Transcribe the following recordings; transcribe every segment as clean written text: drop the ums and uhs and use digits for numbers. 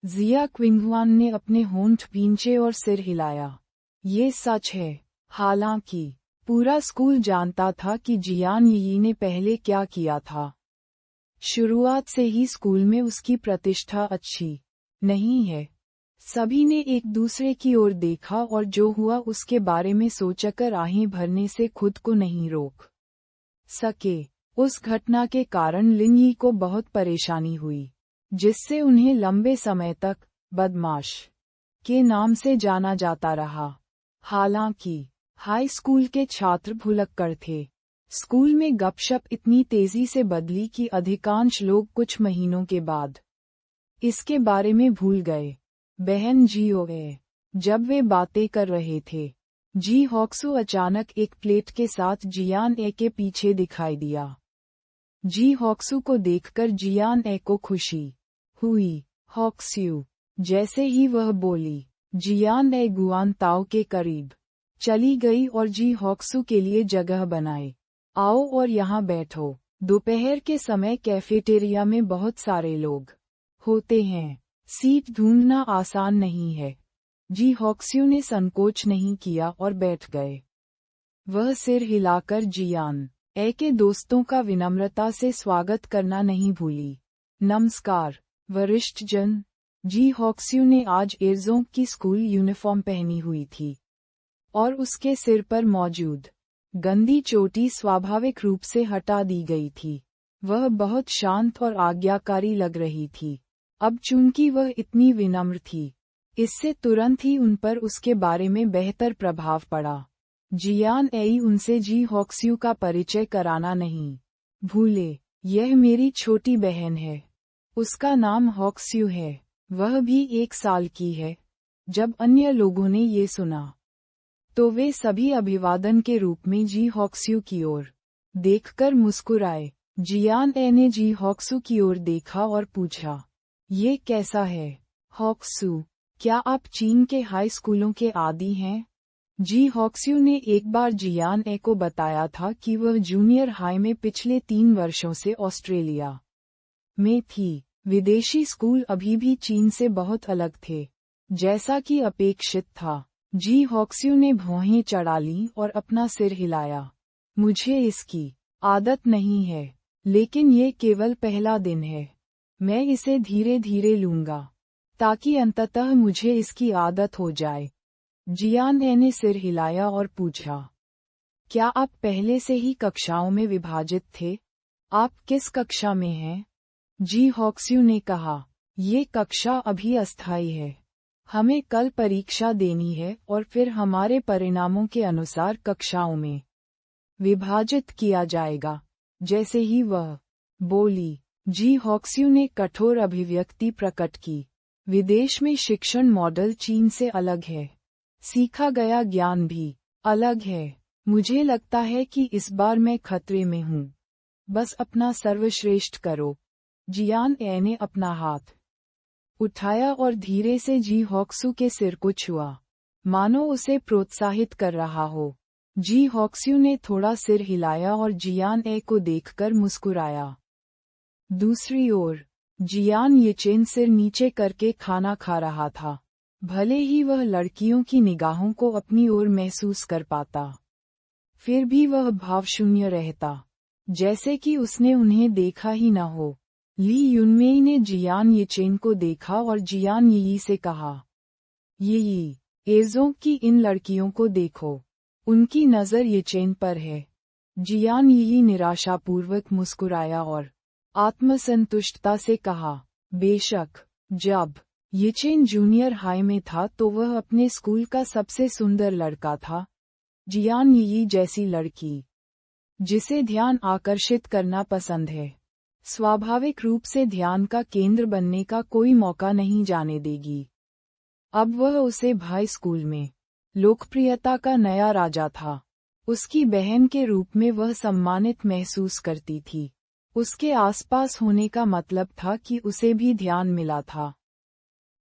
जिया क्विंगवान ने अपने होंठ भींचे और सिर हिलाया। ये सच है। हालांकि पूरा स्कूल जानता था कि जियान यी ने पहले क्या किया था। शुरुआत से ही स्कूल में उसकी प्रतिष्ठा अच्छी नहीं है। सभी ने एक दूसरे की ओर देखा और जो हुआ उसके बारे में सोचकर आहें भरने से खुद को नहीं रोक सके। उस घटना के कारण लिन यी को बहुत परेशानी हुई, जिससे उन्हें लंबे समय तक बदमाश के नाम से जाना जाता रहा। हालांकि हाई स्कूल के छात्र भुलक्कड़ थे। स्कूल में गपशप इतनी तेजी से बदली कि अधिकांश लोग कुछ महीनों के बाद इसके बारे में भूल गए। बहन जीओए। जब वे बातें कर रहे थे, जी हॉक्सू अचानक एक प्लेट के साथ जियान ए के पीछे दिखाई दिया। जी हॉक्सू को देखकर जियान ए को खुशी हुई। हॉक्स्यू। जैसे ही वह बोली, जियान ए गुआन ताओ के करीब चली गई और जी हॉक्सू के लिए जगह बनाए। आओ और यहाँ बैठो। दोपहर के समय कैफेटेरिया में बहुत सारे लोग होते हैं। सीट ढूंढना आसान नहीं है। जी हॉक्स्यू ने संकोच नहीं किया और बैठ गए। वह सिर हिलाकर जियान ए के दोस्तों का विनम्रता से स्वागत करना नहीं भूली। नमस्कार वरिष्ठ जन। जी हॉक्स्यू ने आज एरजोंग की स्कूल यूनिफॉर्म पहनी हुई थी और उसके सिर पर मौजूद गंदी चोटी स्वाभाविक रूप से हटा दी गई थी। वह बहुत शांत और आज्ञाकारी लग रही थी। अब चूंकि वह इतनी विनम्र थी, इससे तुरंत ही उन पर उसके बारे में बेहतर प्रभाव पड़ा। जियान ए उनसे जी हॉक्स्यू का परिचय कराना नहीं भूले। यह मेरी छोटी बहन है। उसका नाम हॉक्स्यू है। वह भी 1 साल की है। जब अन्य लोगों ने ये सुना, तो वे सभी अभिवादन के रूप में जी हॉक्स्यू की ओर देखकर मुस्कुराए। जियान ए ने जी हॉक्सू की ओर देखा और पूछा, ये कैसा है हॉक्सू? क्या आप चीन के हाई स्कूलों के आदी हैं? जी हॉक्स्यू ने एक बार जियान ए को बताया था कि वह जूनियर हाई में पिछले 3 वर्षों से ऑस्ट्रेलिया में थी। विदेशी स्कूल अभी भी चीन से बहुत अलग थे, जैसा कि अपेक्षित था। जी हॉक्स्यू ने भौहें चढ़ा लीं और अपना सिर हिलाया। मुझे इसकी आदत नहीं है, लेकिन ये केवल पहला दिन है। मैं इसे धीरे धीरे लूंगा, ताकि अंततः मुझे इसकी आदत हो जाए। जियान ए ने सिर हिलाया और पूछा, क्या आप पहले से ही कक्षाओं में विभाजित थे? आप किस कक्षा में हैं? जी हॉक्स्यू ने कहा, ये कक्षा अभी अस्थायी है। हमें कल परीक्षा देनी है और फिर हमारे परिणामों के अनुसार कक्षाओं में विभाजित किया जाएगा। जैसे ही वह बोली, जी हॉक्स्यू ने कठोर अभिव्यक्ति प्रकट की। विदेश में शिक्षण मॉडल चीन से अलग है। सीखा गया ज्ञान भी अलग है। मुझे लगता है कि इस बार मैं खतरे में हूँ। बस अपना सर्वश्रेष्ठ करो। जियान ए ने अपना हाथ उठाया और धीरे से जी हॉक्सू के सिर को छुआ, मानो उसे प्रोत्साहित कर रहा हो। जी हॉक्स्यू ने थोड़ा सिर हिलाया और जियान ए को देखकर मुस्कुराया। दूसरी ओर, जियान येचेन सिर नीचे करके खाना खा रहा था। भले ही वह लड़कियों की निगाहों को अपनी ओर महसूस कर पाता, फिर भी वह भावशून्य रहता, जैसे कि उसने उन्हें देखा ही न हो। ली युनमेई ने जियान येचेन को देखा और जियान यी से कहा, यी, एरजों की इन लड़कियों को देखो। उनकी नज़र येचेन पर है। जियान यी निराशापूर्वक मुस्कुराया और आत्मसंतुष्टता से कहा, बेशक। जब येचेन जूनियर हाई में था तो वह अपने स्कूल का सबसे सुंदर लड़का था। जियान यी जैसी लड़की, जिसे ध्यान आकर्षित करना पसंद है, स्वाभाविक रूप से ध्यान का केंद्र बनने का कोई मौका नहीं जाने देगी। अब वह उसे भाई स्कूल में लोकप्रियता का नया राजा था। उसकी बहन के रूप में वह सम्मानित महसूस करती थी। उसके आसपास होने का मतलब था कि उसे भी ध्यान मिला था।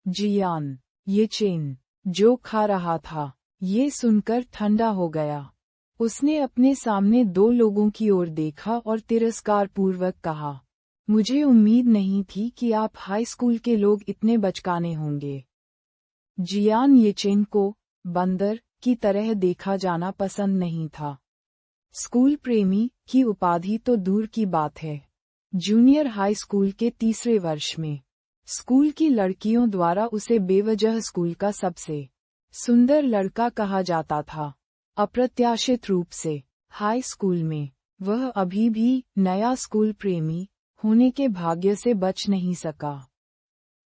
जियान येचेन जो खा रहा था, ये सुनकर ठंडा हो गया। उसने अपने सामने 2 लोगों की ओर देखा और तिरस्कारपूर्वक कहा, मुझे उम्मीद नहीं थी कि आप हाई स्कूल के लोग इतने बचकाने होंगे। जियान येचेन को बंदर की तरह देखा जाना पसंद नहीं था। स्कूल प्रेमी की उपाधि तो दूर की बात है। जूनियर हाई स्कूल के तीसरे वर्ष में स्कूल की लड़कियों द्वारा उसे बेवजह स्कूल का सबसे सुंदर लड़का कहा जाता था। अप्रत्याशित रूप से हाई स्कूल में वह अभी भी नया स्कूल प्रेमी होने के भाग्य से बच नहीं सका।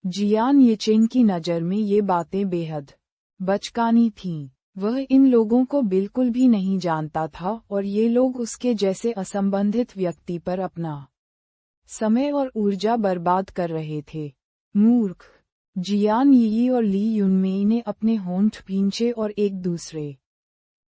जियान येचेन की नज़र में ये बातें बेहद बचकानी थीं। वह इन लोगों को बिल्कुल भी नहीं जानता था और ये लोग उसके जैसे असंबंधित व्यक्ति पर अपना समय और ऊर्जा बर्बाद कर रहे थे। मूर्ख। जियान यी और ली युनमेई ने अपने होंठ भींचे और एक दूसरे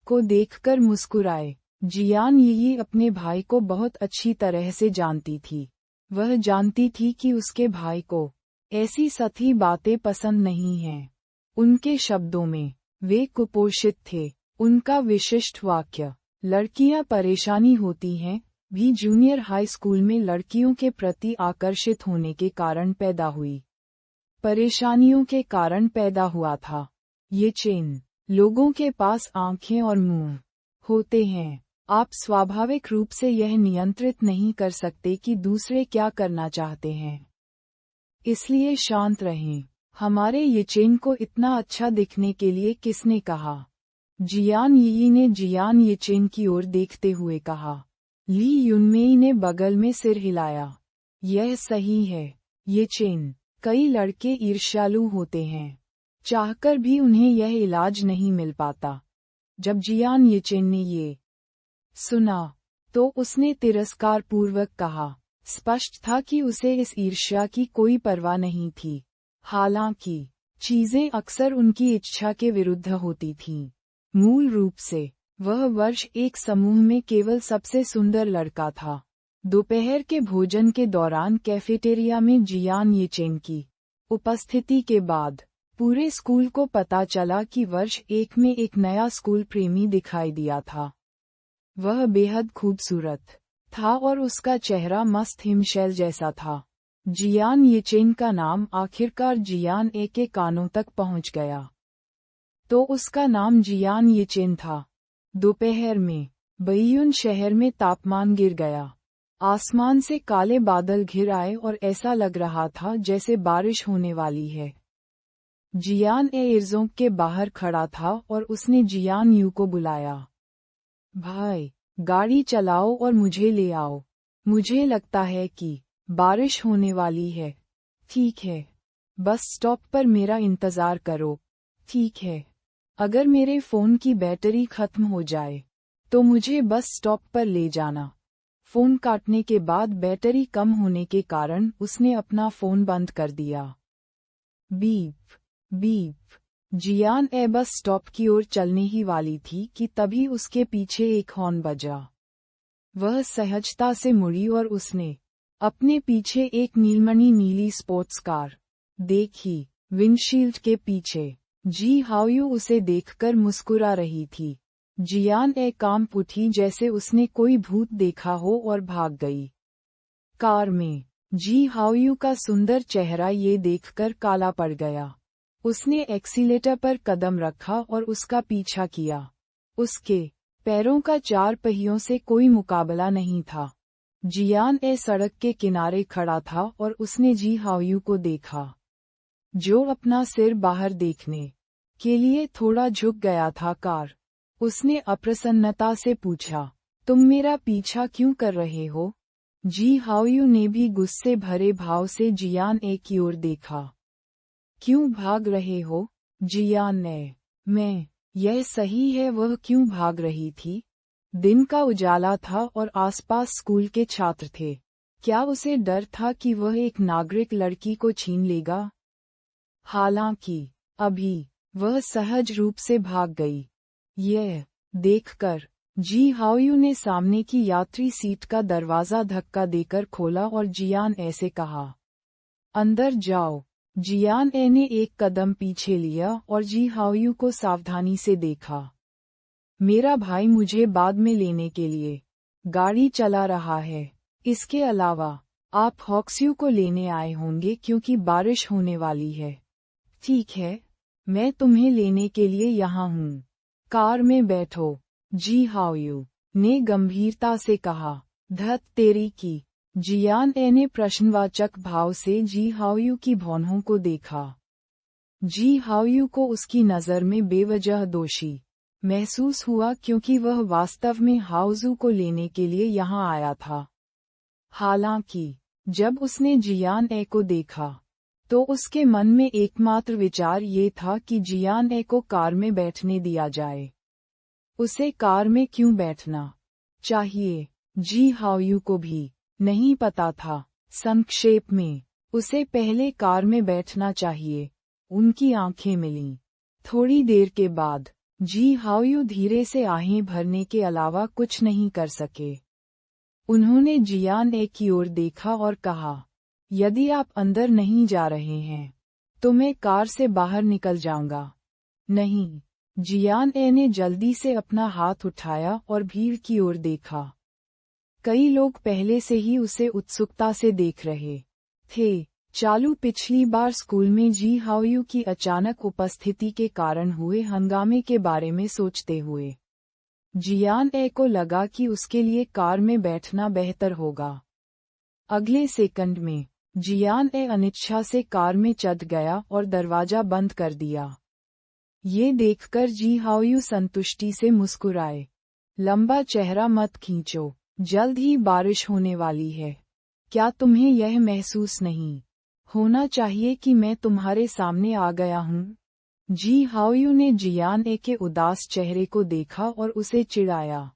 को देखकर मुस्कुराए। जियान यी अपने भाई को बहुत अच्छी तरह से जानती थी। वह जानती थी कि उसके भाई को ऐसी सती बातें पसंद नहीं हैं। उनके शब्दों में वे कुपोषित थे। उनका विशिष्ट वाक्य, लड़कियां परेशानी होती हैं, भी जूनियर हाई स्कूल में लड़कियों के प्रति आकर्षित होने के कारण पैदा हुई। परेशानियों के कारण पैदा हुआ था। ये चेन, लोगों के पास आंखें और मुंह होते हैं। आप स्वाभाविक रूप से यह नियंत्रित नहीं कर सकते कि दूसरे क्या करना चाहते हैं। इसलिए शांत रहें। हमारे येचेन को इतना अच्छा दिखने के लिए किसने कहा? जियान यी ने जियान येचेन की ओर देखते हुए कहा। ली युनमेई ने बगल में सिर हिलाया। यह सही है, येचेन। कई लड़के ईर्ष्यालु होते हैं। चाहकर भी उन्हें यह इलाज नहीं मिल पाता। जब जियान येचेन ने ये सुना तो उसने तिरस्कारपूर्वक कहा। स्पष्ट था कि उसे इस ईर्ष्या की कोई परवाह नहीं थी। हालांकि चीजें अक्सर उनकी इच्छा के विरुद्ध होती थीं। मूल रूप से वह वर्ष एक समूह में केवल सबसे सुंदर लड़का था। दोपहर के भोजन के दौरान कैफेटेरिया में जियान येचेन की उपस्थिति के बाद पूरे स्कूल को पता चला कि वर्ष एक में एक नया स्कूल प्रेमी दिखाई दिया था। वह बेहद खूबसूरत था और उसका चेहरा मस्त हिमशैल जैसा था। जियान येचेन का नाम आखिरकार जियान ए के कानों तक पहुंच गया। तो उसका नाम जियान येचेन था। दोपहर में बइयुन शहर में तापमान गिर गया। आसमान से काले बादल घिर आए और ऐसा लग रहा था जैसे बारिश होने वाली है। जियान ए इर्जोंग के बाहर खड़ा था और उसने जियान यू को बुलाया। भाई, गाड़ी चलाओ और मुझे ले आओ। मुझे लगता है कि बारिश होने वाली है। ठीक है। बस स्टॉप पर मेरा इंतजार करो। ठीक है। अगर मेरे फोन की बैटरी खत्म हो जाए तो मुझे बस स्टॉप पर ले जाना। फोन काटने के बाद बैटरी कम होने के कारण उसने अपना फोन बंद कर दिया। Beep beep. जियान ए बस स्टॉप की ओर चलने ही वाली थी कि तभी उसके पीछे एक हॉर्न बजा। वह सहजता से मुड़ी और उसने अपने पीछे एक नीलमणि नीली स्पोर्ट्स कार देखी। विंडशील्ड के पीछे जी हाओयू उसे देखकर मुस्कुरा रही थी। जियान ए कांप उठी जैसे उसने कोई भूत देखा हो और भाग गई। कार में जी हाओयू का सुंदर चेहरा ये देखकर काला पड़ गया। उसने एक्सीलेटर पर कदम रखा और उसका पीछा किया। उसके पैरों का चार पहियों से कोई मुकाबला नहीं था। जियान ए सड़क के किनारे खड़ा था और उसने जी हाओयू को देखा, जो अपना सिर बाहर देखने के लिए थोड़ा झुक गया था। कार। उसने अप्रसन्नता से पूछा, तुम मेरा पीछा क्यों कर रहे हो? जी हाओयू ने भी गुस्से भरे भाव से जियान ए की ओर देखा। क्यों भाग रहे हो? जियान ने, मैं, यह सही है वह क्यों भाग रही थी? दिन का उजाला था और आसपास स्कूल के छात्र थे। क्या उसे डर था कि वह एक नागरिक लड़की को छीन लेगा? हालांकि अभी वह सहज रूप से भाग गई। यह देखकर जी हाओयू ने सामने की यात्री सीट का दरवाजा धक्का देकर खोला और जियान ए से कहा, अंदर जाओ। जियान ए ने एक कदम पीछे लिया और जी हाओयू को सावधानी से देखा। मेरा भाई मुझे बाद में लेने के लिए गाड़ी चला रहा है। इसके अलावा आप हॉक्स्यू को लेने आए होंगे क्योंकि बारिश होने वाली है। ठीक है, मैं तुम्हें लेने के लिए यहाँ हूँ। कार में बैठो, जी हाओयू ने गंभीरता से कहा। धत तेरी की। जियान ए ने प्रश्नवाचक भाव से जी हाओयू की भौहों को देखा। जी हाओयू को उसकी नज़र में बेवजह दोषी महसूस हुआ क्योंकि वह वास्तव में हाओजू को लेने के लिए यहाँ आया था। हालांकि जब उसने जियान ए को देखा तो उसके मन में एकमात्र विचार ये था कि जियान ए को कार में बैठने दिया जाए। उसे कार में क्यों बैठना चाहिए, जी हाओयू को भी नहीं पता था। संक्षेप में, उसे पहले कार में बैठना चाहिए। उनकी आंखें मिलीं। थोड़ी देर के बाद जी हाओयू धीरे से आहें भरने के अलावा कुछ नहीं कर सके। उन्होंने जियान ए की ओर देखा और कहा, यदि आप अंदर नहीं जा रहे हैं तो मैं कार से बाहर निकल जाऊंगा। नहीं, जियान ए ने जल्दी से अपना हाथ उठाया और भीड़ की ओर देखा। कई लोग पहले से ही उसे उत्सुकता से देख रहे थे। चालू पिछली बार स्कूल में जी हाओयू की अचानक उपस्थिति के कारण हुए हंगामे के बारे में सोचते हुए जियान ए को लगा कि उसके लिए कार में बैठना बेहतर होगा। अगले सेकंड में जियान ए अनिच्छा से कार में चढ़ गया और दरवाजा बंद कर दिया। ये देखकर जी हाओयू संतुष्टि से मुस्कुराए। लंबा चेहरा मत खींचो, जल्द ही बारिश होने वाली है। क्या तुम्हें यह महसूस नहीं होना चाहिए कि मैं तुम्हारे सामने आ गया हूँ? जी हाओयू ने जियान ए के उदास चेहरे को देखा और उसे चिढ़ाया।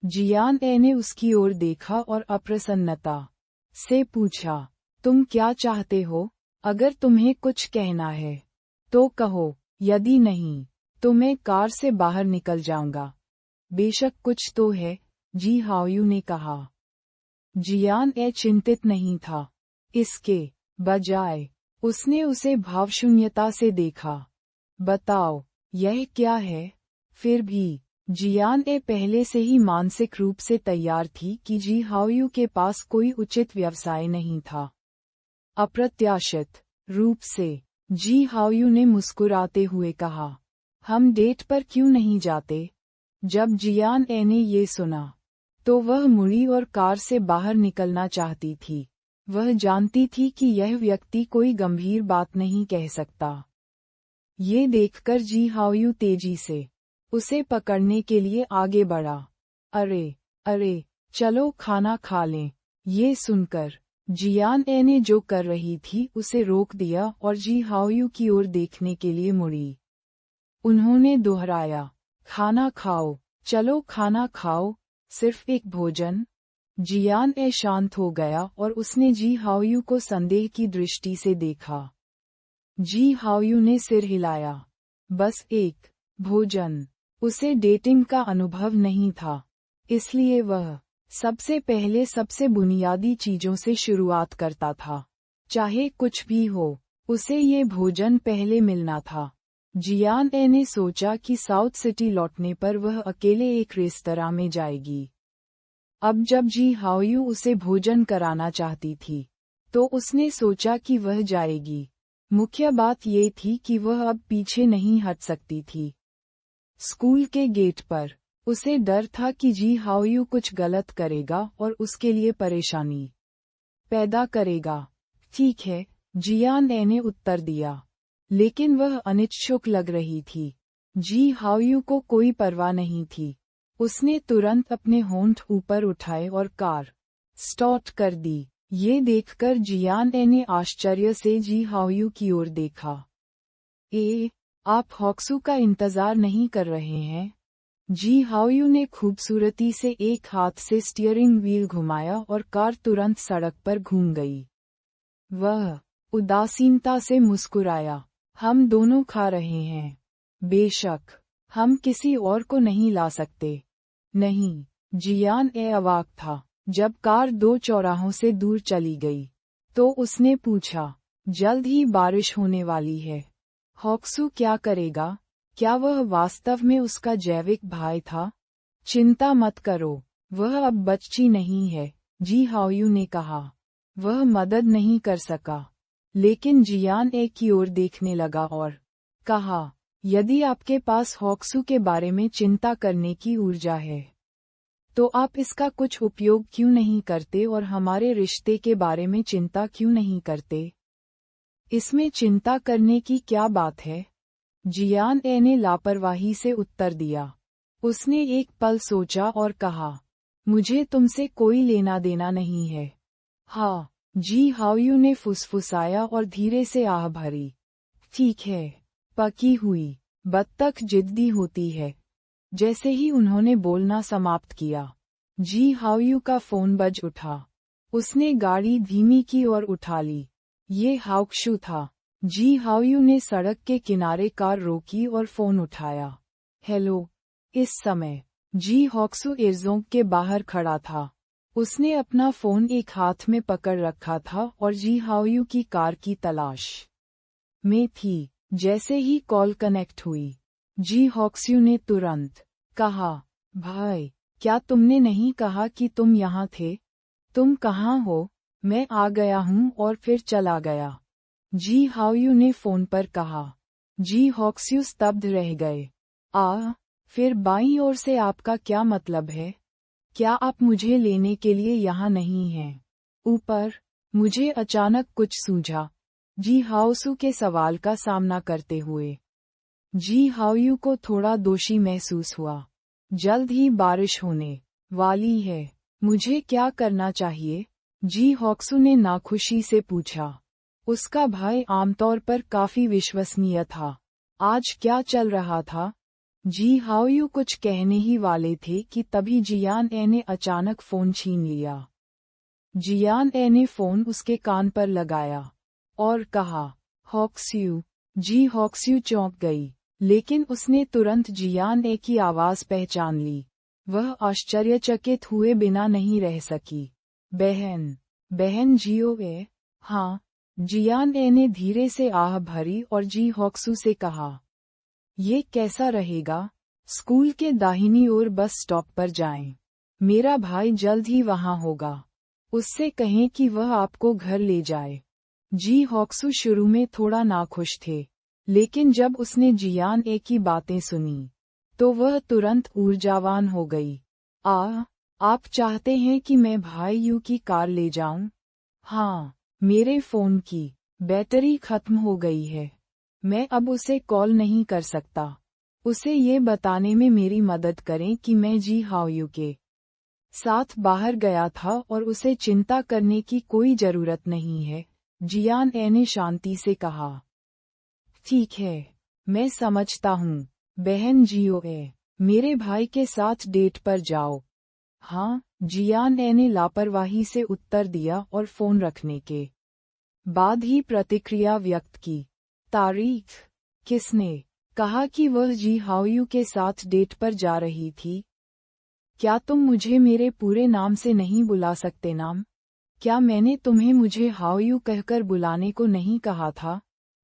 जियान ए ने उसकी ओर देखा और अप्रसन्नता से पूछा, तुम क्या चाहते हो? अगर तुम्हें कुछ कहना है तो कहो, यदि नहीं तो मैं कार से बाहर निकल जाऊंगा। बेशक कुछ तो है, जी हाओयू ने कहा। जियान ए चिंतित नहीं था। इसके बजाय उसने उसे भावशून्यता से देखा। बताओ, यह क्या है? फिर भी जियान ए पहले से ही मानसिक रूप से तैयार थी कि जी हाओयू के पास कोई उचित व्यवसाय नहीं था। अप्रत्याशित रूप से जी हाओयू ने मुस्कुराते हुए कहा, हम डेट पर क्यों नहीं जाते? जब जियान ए ने ये सुना तो वह मुड़ी और कार से बाहर निकलना चाहती थी। वह जानती थी कि यह व्यक्ति कोई गंभीर बात नहीं कह सकता। ये देखकर जी हाओयू तेजी से उसे पकड़ने के लिए आगे बढ़ा। अरे, चलो खाना खा लें। ये सुनकर जियान ए ने जो कर रही थी उसे रोक दिया और जी हाओयू की ओर देखने के लिए मुड़ी। उन्होंने दोहराया, खाना खाओ, चलो खाना खाओ, सिर्फ एक भोजन। जियान ए शांत हो गया और उसने जी हाओयू को संदेह की दृष्टि से देखा। जी हाओयू ने सिर हिलाया। बस एक भोजन। उसे डेटिंग का अनुभव नहीं था, इसलिए वह सबसे पहले सबसे बुनियादी चीजों से शुरुआत करता था। चाहे कुछ भी हो, उसे ये भोजन पहले मिलना था। जियान ए ने सोचा कि साउथ सिटी लौटने पर वह अकेले एक रेस्तरां में जाएगी। अब जब जी हाओयू उसे भोजन कराना चाहती थी तो उसने सोचा कि वह जाएगी। मुख्य बात ये थी कि वह अब पीछे नहीं हट सकती थी। स्कूल के गेट पर उसे डर था कि जी हाओयू कुछ गलत करेगा और उसके लिए परेशानी पैदा करेगा। ठीक है, जियान ए ने उत्तर दिया, लेकिन वह अनिच्छुक लग रही थी। जी हाओयू को कोई परवाह नहीं थी। उसने तुरंत अपने होंठ ऊपर उठाए और कार स्टार्ट कर दी। ये देखकर जियान ए ने आश्चर्य से जी हाओयू की ओर देखा। आप हॉक्सू का इंतजार नहीं कर रहे हैं? जी हाओयू ने खूबसूरती से एक हाथ से स्टीयरिंग व्हील घुमाया और कार तुरंत सड़क पर घूम गई। वह उदासीनता से मुस्कुराया। हम दोनों खा रहे हैं। बेशक, हम किसी और को नहीं ला सकते। नहीं, जियान ए अवाक था। जब कार 2 चौराहों से दूर चली गई तो उसने पूछा, जल्द ही बारिश होने वाली है। हॉक्सू क्या करेगा? क्या वह वास्तव में उसका जैविक भाई था? चिंता मत करो, वह अब बच्ची नहीं है, जी हाओयू ने कहा। वह मदद नहीं कर सका, लेकिन जियान ए की ओर देखने लगा और कहा, यदि आपके पास हॉक्सू के बारे में चिंता करने की ऊर्जा है, तो आप इसका कुछ उपयोग क्यों नहीं करते और हमारे रिश्ते के बारे में चिंता क्यों नहीं करते? इसमें चिंता करने की क्या बात है? जियान ए ने लापरवाही से उत्तर दिया। उसने एक पल सोचा और कहा, मुझे तुमसे कोई लेना देना नहीं है। हाँ, जी हाओयू ने फुसफुसाया और धीरे से आह भरी। ठीक है, पकी हुई बत्तख जिद्दी होती है। जैसे ही उन्होंने बोलना समाप्त किया, जी हाओयू का फोन बज उठा। उसने गाड़ी धीमी की और उठा ली। ये हाओक्शू था। जी हाओयू ने सड़क के किनारे कार रोकी और फोन उठाया। हेलो। इस समय जी हॉक्सू एयरजोंग के बाहर खड़ा था। उसने अपना फोन एक हाथ में पकड़ रखा था और जी हाओयू की कार की तलाश में थी। जैसे ही कॉल कनेक्ट हुई, जी हॉक्सू ने तुरंत कहा, भाई, क्या तुमने नहीं कहा कि तुम यहाँ थे? तुम कहाँ हो? मैं आ गया हूँ और फिर चला गया। जी हाओयू ने फोन पर कहा। जी हॉक्सू स्तब्ध रह गए। फिर बाईं ओर से आपका क्या मतलब है? क्या आप मुझे लेने के लिए यहाँ नहीं हैं? ऊपर? मुझे अचानक कुछ सूझा। जी हाओसू के सवाल का सामना करते हुए जी हाओयू को थोड़ा दोषी महसूस हुआ। जल्द ही बारिश होने वाली है। मुझे क्या करना चाहिए? जी हॉक्सू ने नाखुशी से पूछा। उसका भाई आमतौर पर काफी विश्वसनीय था। आज क्या चल रहा था? जी हाओयू कुछ कहने ही वाले थे कि तभी जियान ए ने अचानक फोन छीन लिया। जियान ए ने फोन उसके कान पर लगाया और कहा, हॉक्सू। जी हॉक्सू चौंक गई, लेकिन उसने तुरंत जियान ए की आवाज पहचान ली। वह आश्चर्यचकित हुए बिना नहीं रह सकी। बहन जियो ए? हाँ। जियान ए ने धीरे से आह भरी और जी हॉक्सू से कहा, ये कैसा रहेगा? स्कूल के दाहिनी ओर बस स्टॉप पर जाएं। मेरा भाई जल्द ही वहां होगा। उससे कहें कि वह आपको घर ले जाए। जी हॉक्सू शुरू में थोड़ा नाखुश थे, लेकिन जब उसने जियान ए की बातें सुनी, तो वह तुरंत ऊर्जावान हो गई। आप चाहते हैं कि मैं भाई यू की कार ले जाऊं? हाँ, मेरे फोन की बैटरी खत्म हो गई है। मैं अब उसे कॉल नहीं कर सकता। उसे ये बताने में मेरी मदद करें कि मैं जी हाओयू के साथ बाहर गया था और उसे चिंता करने की कोई जरूरत नहीं है। जियान ए ने शांति से कहा। ठीक है, मैं समझता हूँ। बहन जियो ए, मेरे भाई के साथ डेट पर जाओ। हाँ, जियान ए ने लापरवाही से उत्तर दिया और फोन रखने के बाद ही प्रतिक्रिया व्यक्त की। तारीख? किसने कहा कि वह जी हाओयू के साथ डेट पर जा रही थी? क्या तुम मुझे मेरे पूरे नाम से नहीं बुला सकते नाम? क्या मैंने तुम्हें मुझे हाओयू कहकर बुलाने को नहीं कहा था?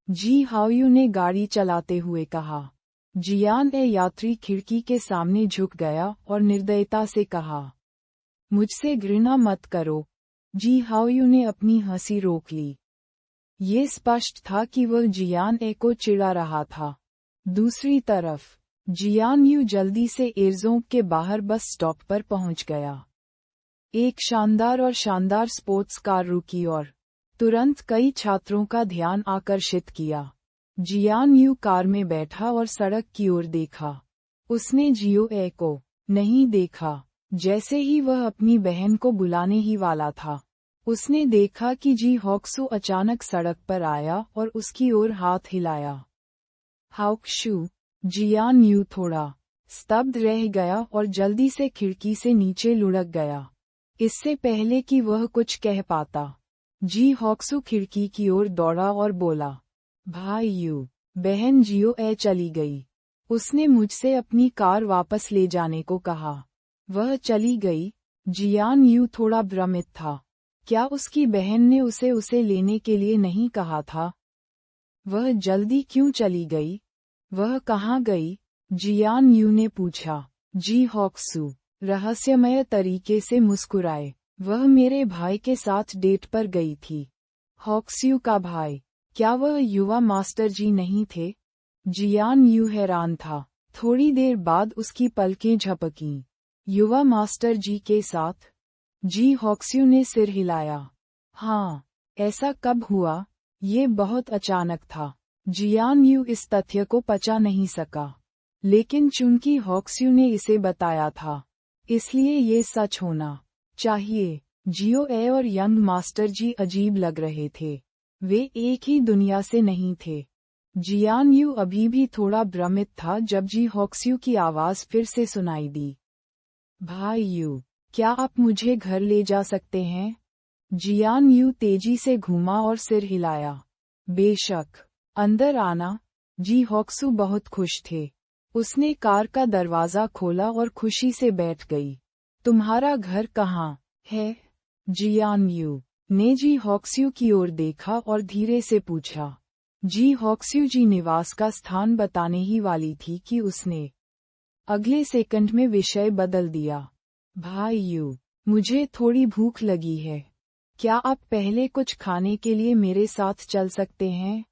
जी हाओयू ने गाड़ी चलाते हुए कहा। जियान ए यात्री खिड़की के सामने झुक गया और निर्दयता से कहा, मुझसे घृणा मत करो। जी हाओयू ने अपनी हंसी रोक ली। ये स्पष्ट था कि वह जियान ए को चिढ़ा रहा था। दूसरी तरफ जियान यू जल्दी से एयरजोंग के बाहर बस स्टॉप पर पहुंच गया। एक शानदार स्पोर्ट्स कार रुकी और तुरंत कई छात्रों का ध्यान आकर्षित किया। जियान यू कार में बैठा और सड़क की ओर देखा। उसने जियो ए को नहीं देखा। जैसे ही वह अपनी बहन को बुलाने ही वाला था, उसने देखा कि जी हॉक्सू अचानक सड़क पर आया और उसकी ओर हाथ हिलाया। हाओक्शू। जियान यू थोड़ा स्तब्ध रह गया और जल्दी से खिड़की से नीचे लुढ़क गया। इससे पहले कि वह कुछ कह पाता, जी हॉक्सू खिड़की की ओर दौड़ा और बोला, भाई यू। बहन जियो ए चली गई। उसने मुझसे अपनी कार वापस ले जाने को कहा। वह चली गई। जियान यू थोड़ा भ्रमित था। क्या उसकी बहन ने उसे लेने के लिए नहीं कहा था? वह जल्दी क्यों चली गई? वह कहाँ गई? जियान यू ने पूछा। जी हॉक्सू रहस्यमय तरीके से मुस्कुराए। वह मेरे भाई के साथ डेट पर गई थी। हॉक्स्यू का भाई, क्या वह युवा मास्टर जी नहीं थे? जियान यू हैरान था। थोड़ी देर बाद उसकी पलकें झपकीं। युवा मास्टर जी के साथ? जी हॉक्स्यू ने सिर हिलाया। हाँ। ऐसा कब हुआ? ये बहुत अचानक था। जियान यू इस तथ्य को पचा नहीं सका। लेकिन चूंकि हॉक्स्यू ने इसे बताया था, इसलिए ये सच होना चाहिए। जियो ए और यंग मास्टर जी अजीब लग रहे थे। वे एक ही दुनिया से नहीं थे। जियान यू अभी भी थोड़ा भ्रमित था जब जी हॉक्स्यू की आवाज फिर से सुनाई दी। भाई यू, क्या आप मुझे घर ले जा सकते हैं? जियान यू तेजी से घूमा और सिर हिलाया। बेशक। अंदर आना। जी हॉक्सू बहुत खुश थे। उसने कार का दरवाजा खोला और खुशी से बैठ गई। तुम्हारा घर कहाँ है? जियान यू ने जी हॉक्स्यू की ओर देखा और धीरे से पूछा। जी हॉक्स्यू जी निवास का स्थान बताने ही वाली थी कि उसने अगले सेकंड में विषय बदल दिया। भाई यू, मुझे थोड़ी भूख लगी है। क्या आप पहले कुछ खाने के लिए मेरे साथ चल सकते हैं?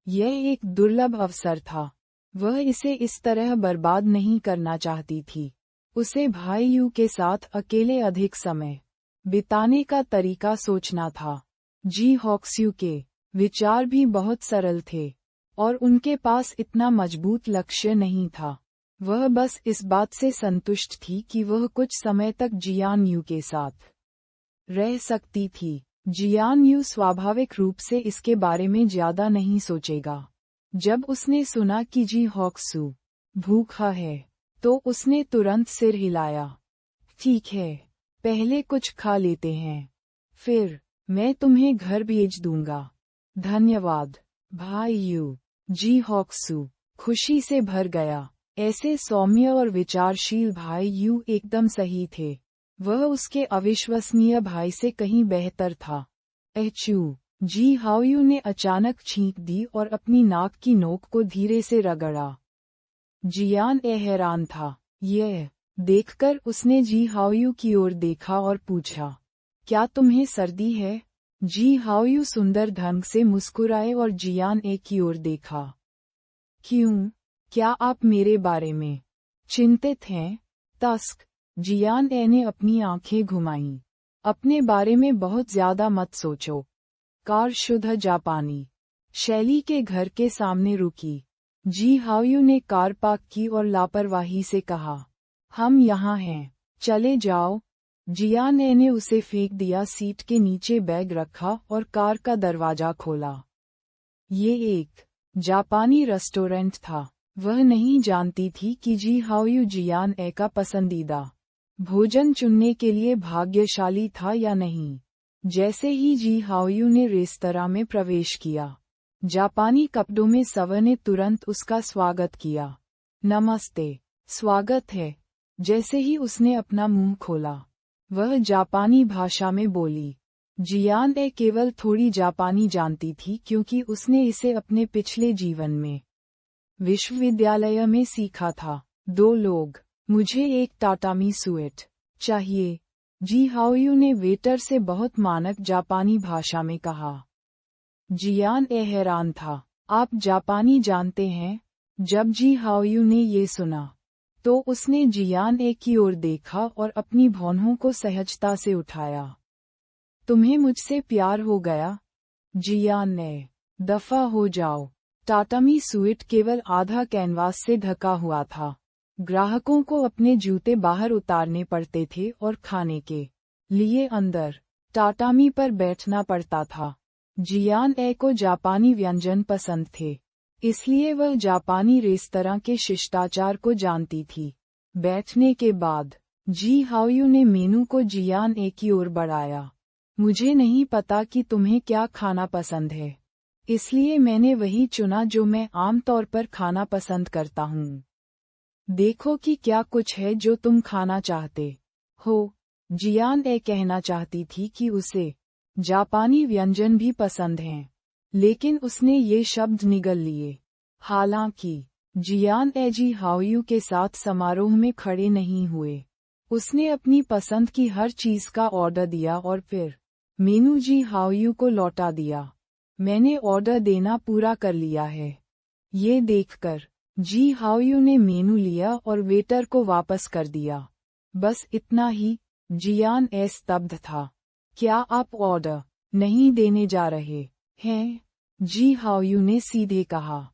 यह एक दुर्लभ अवसर था। वह इसे इस तरह बर्बाद नहीं करना चाहती थी। उसे भाई यू के साथ अकेले अधिक समय बिताने का तरीका सोचना था। जी हॉक्स्यू के विचार भी बहुत सरल थे, और उनके पास इतना मजबूत लक्ष्य नहीं था। वह बस इस बात से संतुष्ट थी कि वह कुछ समय तक जियान यू के साथ रह सकती थी। जियान यू स्वाभाविक रूप से इसके बारे में ज्यादा नहीं सोचेगा। जब उसने सुना कि जी हॉक्सू भूखा है, तो उसने तुरंत सिर हिलाया। ठीक है, पहले कुछ खा लेते हैं, फिर मैं तुम्हें घर भेज दूंगा। धन्यवाद भाई यू। जी हॉक्सू खुशी से भर गया। ऐसे सौम्य और विचारशील भाई यू एकदम सही थे। वह उसके अविश्वसनीय भाई से कहीं बेहतर था। एचू। जी हाओयू ने अचानक छींक दी और अपनी नाक की नोक को धीरे से रगड़ा। जियान हैरान था। यह देखकर उसने जी हाओयू की ओर देखा और पूछा, क्या तुम्हें सर्दी है? जी हाओयू सुंदर ढंग से मुस्कुराए और जियान की ओर देखा। क्यों? क्या आप मेरे बारे में चिंतित हैं? तस्क। जियान ने अपनी आंखें घुमाईं। अपने बारे में बहुत ज्यादा मत सोचो। कार शुद्ध जापानी शैली के घर के सामने रुकी। जी हाओयू ने कार पार्क की और लापरवाही से कहा, हम यहाँ हैं, चले जाओ। जियान ने उसे फेंक दिया, सीट के नीचे बैग रखा और कार का दरवाजा खोला। ये एक जापानी रेस्टोरेंट था। वह नहीं जानती थी कि जी हाओयू जियान का पसंदीदा भोजन चुनने के लिए भाग्यशाली था या नहीं। जैसे ही जी हाओयू ने रेस्तरां में प्रवेश किया, जापानी कपड़ों में सवर ने तुरंत उसका स्वागत किया। नमस्ते, स्वागत है। जैसे ही उसने अपना मुंह खोला, वह जापानी भाषा में बोली। जियान केवल थोड़ी जापानी जानती थी क्योंकि उसने इसे अपने पिछले जीवन में विश्वविद्यालय में सीखा था। 2 लोग, मुझे एक टाटामी सूट चाहिए। जी हाओयू ने वेटर से बहुत मानक जापानी भाषा में कहा। जियान हैरान था। आप जापानी जानते हैं? जब जी हाओयू ने ये सुना, तो उसने जियान की ओर देखा और अपनी भौहों को सहजता से उठाया। तुम्हें मुझसे प्यार हो गया? जियान ने, दफा हो जाओ। टाटामी सूट केवल आधा कैनवास से ढका हुआ था। ग्राहकों को अपने जूते बाहर उतारने पड़ते थे और खाने के लिए अंदर टाटामी पर बैठना पड़ता था। जियान को जापानी व्यंजन पसंद थे, इसलिए वह जापानी रेस्तरां के शिष्टाचार को जानती थी। बैठने के बाद जी हाओयू ने मेनू को जियान की ओर बढ़ाया। मुझे नहीं पता कि तुम्हें क्या खाना पसंद है, इसलिए मैंने वही चुना जो मैं आमतौर पर खाना पसंद करता हूँ। देखो कि क्या कुछ है जो तुम खाना चाहते हो। जियान कहना चाहती थी कि उसे जापानी व्यंजन भी पसंद हैं, लेकिन उसने ये शब्द निगल लिए। हालांकि जियान जी हाओयू के साथ समारोह में खड़े नहीं हुए, उसने अपनी पसंद की हर चीज का ऑर्डर दिया और फिर मेनू जी हाओयू को लौटा दिया। मैंने ऑर्डर देना पूरा कर लिया है। ये देखकर जी हाओयू ने मेनू लिया और वेटर को वापस कर दिया। बस इतना ही। जियान स्तब्ध था। क्या आप ऑर्डर नहीं देने जा रहे हैं? जी हाओयू ने सीधे कहा।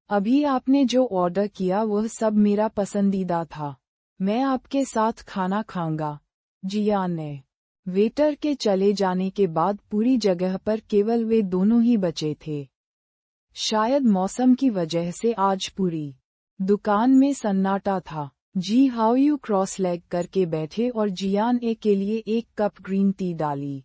अभी आपने जो ऑर्डर किया वह सब मेरा पसंदीदा था। मैं आपके साथ खाना खाऊंगा। जियान ने। वेटर के चले जाने के बाद पूरी जगह पर केवल वे दोनों ही बचे थे। शायद मौसम की वजह से आज पूरी दुकान में सन्नाटा था। जी हाओयू क्रॉस लेग करके बैठे और जियान के लिए एक कप ग्रीन टी डाली।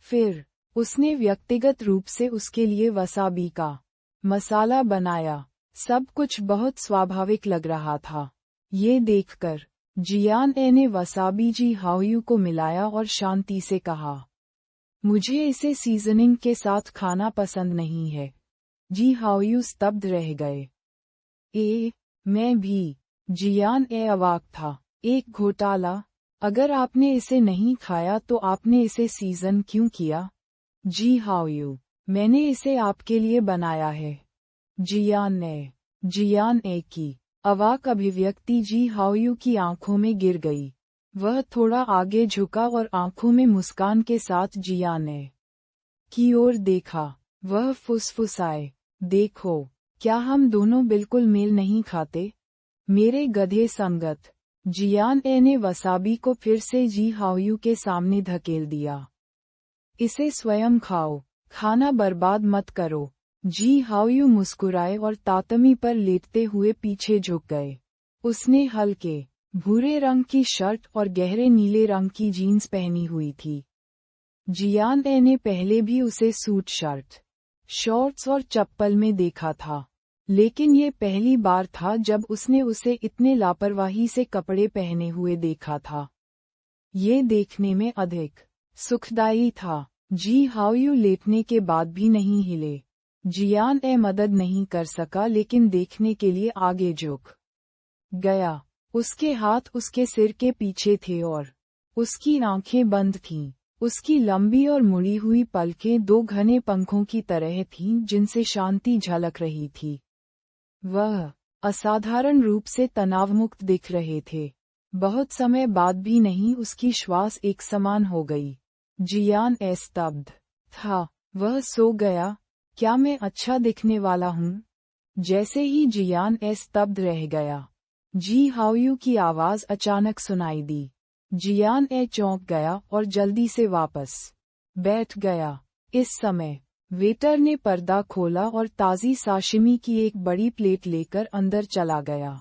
फिर उसने व्यक्तिगत रूप से उसके लिए वसाबी का मसाला बनाया। सब कुछ बहुत स्वाभाविक लग रहा था। ये देखकर जियान ने वसाबी जी हाओयू को मिलाया और शांति से कहा, मुझे इसे सीजनिंग के साथ खाना पसंद नहीं है। जी हाओयू स्तब्ध रह गए। मैं भी। जियान अवाक था। एक घोटाला। अगर आपने इसे नहीं खाया तो आपने इसे सीजन क्यों किया? जी हाओयू, मैंने इसे आपके लिए बनाया है। जियान की अवाक अभिव्यक्ति जी हाओयू की आंखों में गिर गई। वह थोड़ा आगे झुका और आंखों में मुस्कान के साथ जियान की ओर देखा। वह फुसफुसाए, देखो, क्या हम दोनों बिल्कुल मेल नहीं खाते? मेरे गधे संगत। जियान ने वसाबी को फिर से जी हाओयू के सामने धकेल दिया। इसे स्वयं खाओ, खाना बर्बाद मत करो। जी हाओयू मुस्कुराए और तातमी पर लेटते हुए पीछे झुक गए। उसने हल्के भूरे रंग की शर्ट और गहरे नीले रंग की जीन्स पहनी हुई थी। जियान ने पहले भी उसे सूट शर्ट, शॉर्ट्स और चप्पल में देखा था, लेकिन ये पहली बार था जब उसने उसे इतने लापरवाही से कपड़े पहने हुए देखा था। ये देखने में अधिक सुखदायी था। जी हाओयू लेटने के बाद भी नहीं हिले। जियान मदद नहीं कर सका लेकिन देखने के लिए आगे झुक गया। उसके हाथ उसके सिर के पीछे थे और उसकी आंखें बंद थीं। उसकी लंबी और मुड़ी हुई पलकें दो घने पंखों की तरह थीं जिनसे शांति झलक रही थी। वह असाधारण रूप से तनावमुक्त दिख रहे थे। बहुत समय बाद भी नहीं उसकी श्वास एक समान हो गई। जियान स्तब्ध था। वह सो गया। क्या मैं अच्छा दिखने वाला हूँ? जैसे ही जियान स्तब्ध रह गया, जी हाओयू की आवाज अचानक सुनाई दी। जियान चौंक गया और जल्दी से वापस बैठ गया। इस समय वेटर ने पर्दा खोला और ताज़ी साशिमी की एक बड़ी प्लेट लेकर अंदर चला गया।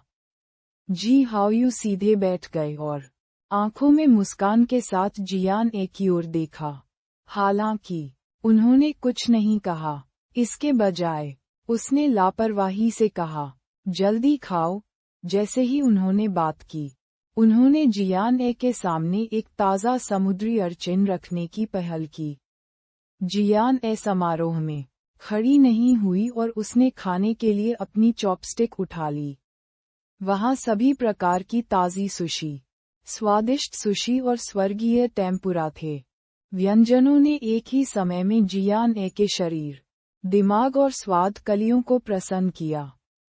जी हाओयू सीधे बैठ गए और आंखों में मुस्कान के साथ जियान की ओर देखा। हालांकि उन्होंने कुछ नहीं कहा। इसके बजाय उसने लापरवाही से कहा, जल्दी खाओ। जैसे ही उन्होंने बात की, उन्होंने जियान के सामने एक ताज़ा समुद्री अर्चिन रखने की पहल की। जियान समारोह में खड़ी नहीं हुई और उसने खाने के लिए अपनी चॉपस्टिक उठा ली। वहाँ सभी प्रकार की ताज़ी सुशी, स्वादिष्ट सुशी और स्वर्गीय टेम्पुरा थे। व्यंजनों ने एक ही समय में जियान के शरीर, दिमाग और स्वाद कलियों को प्रसन्न किया।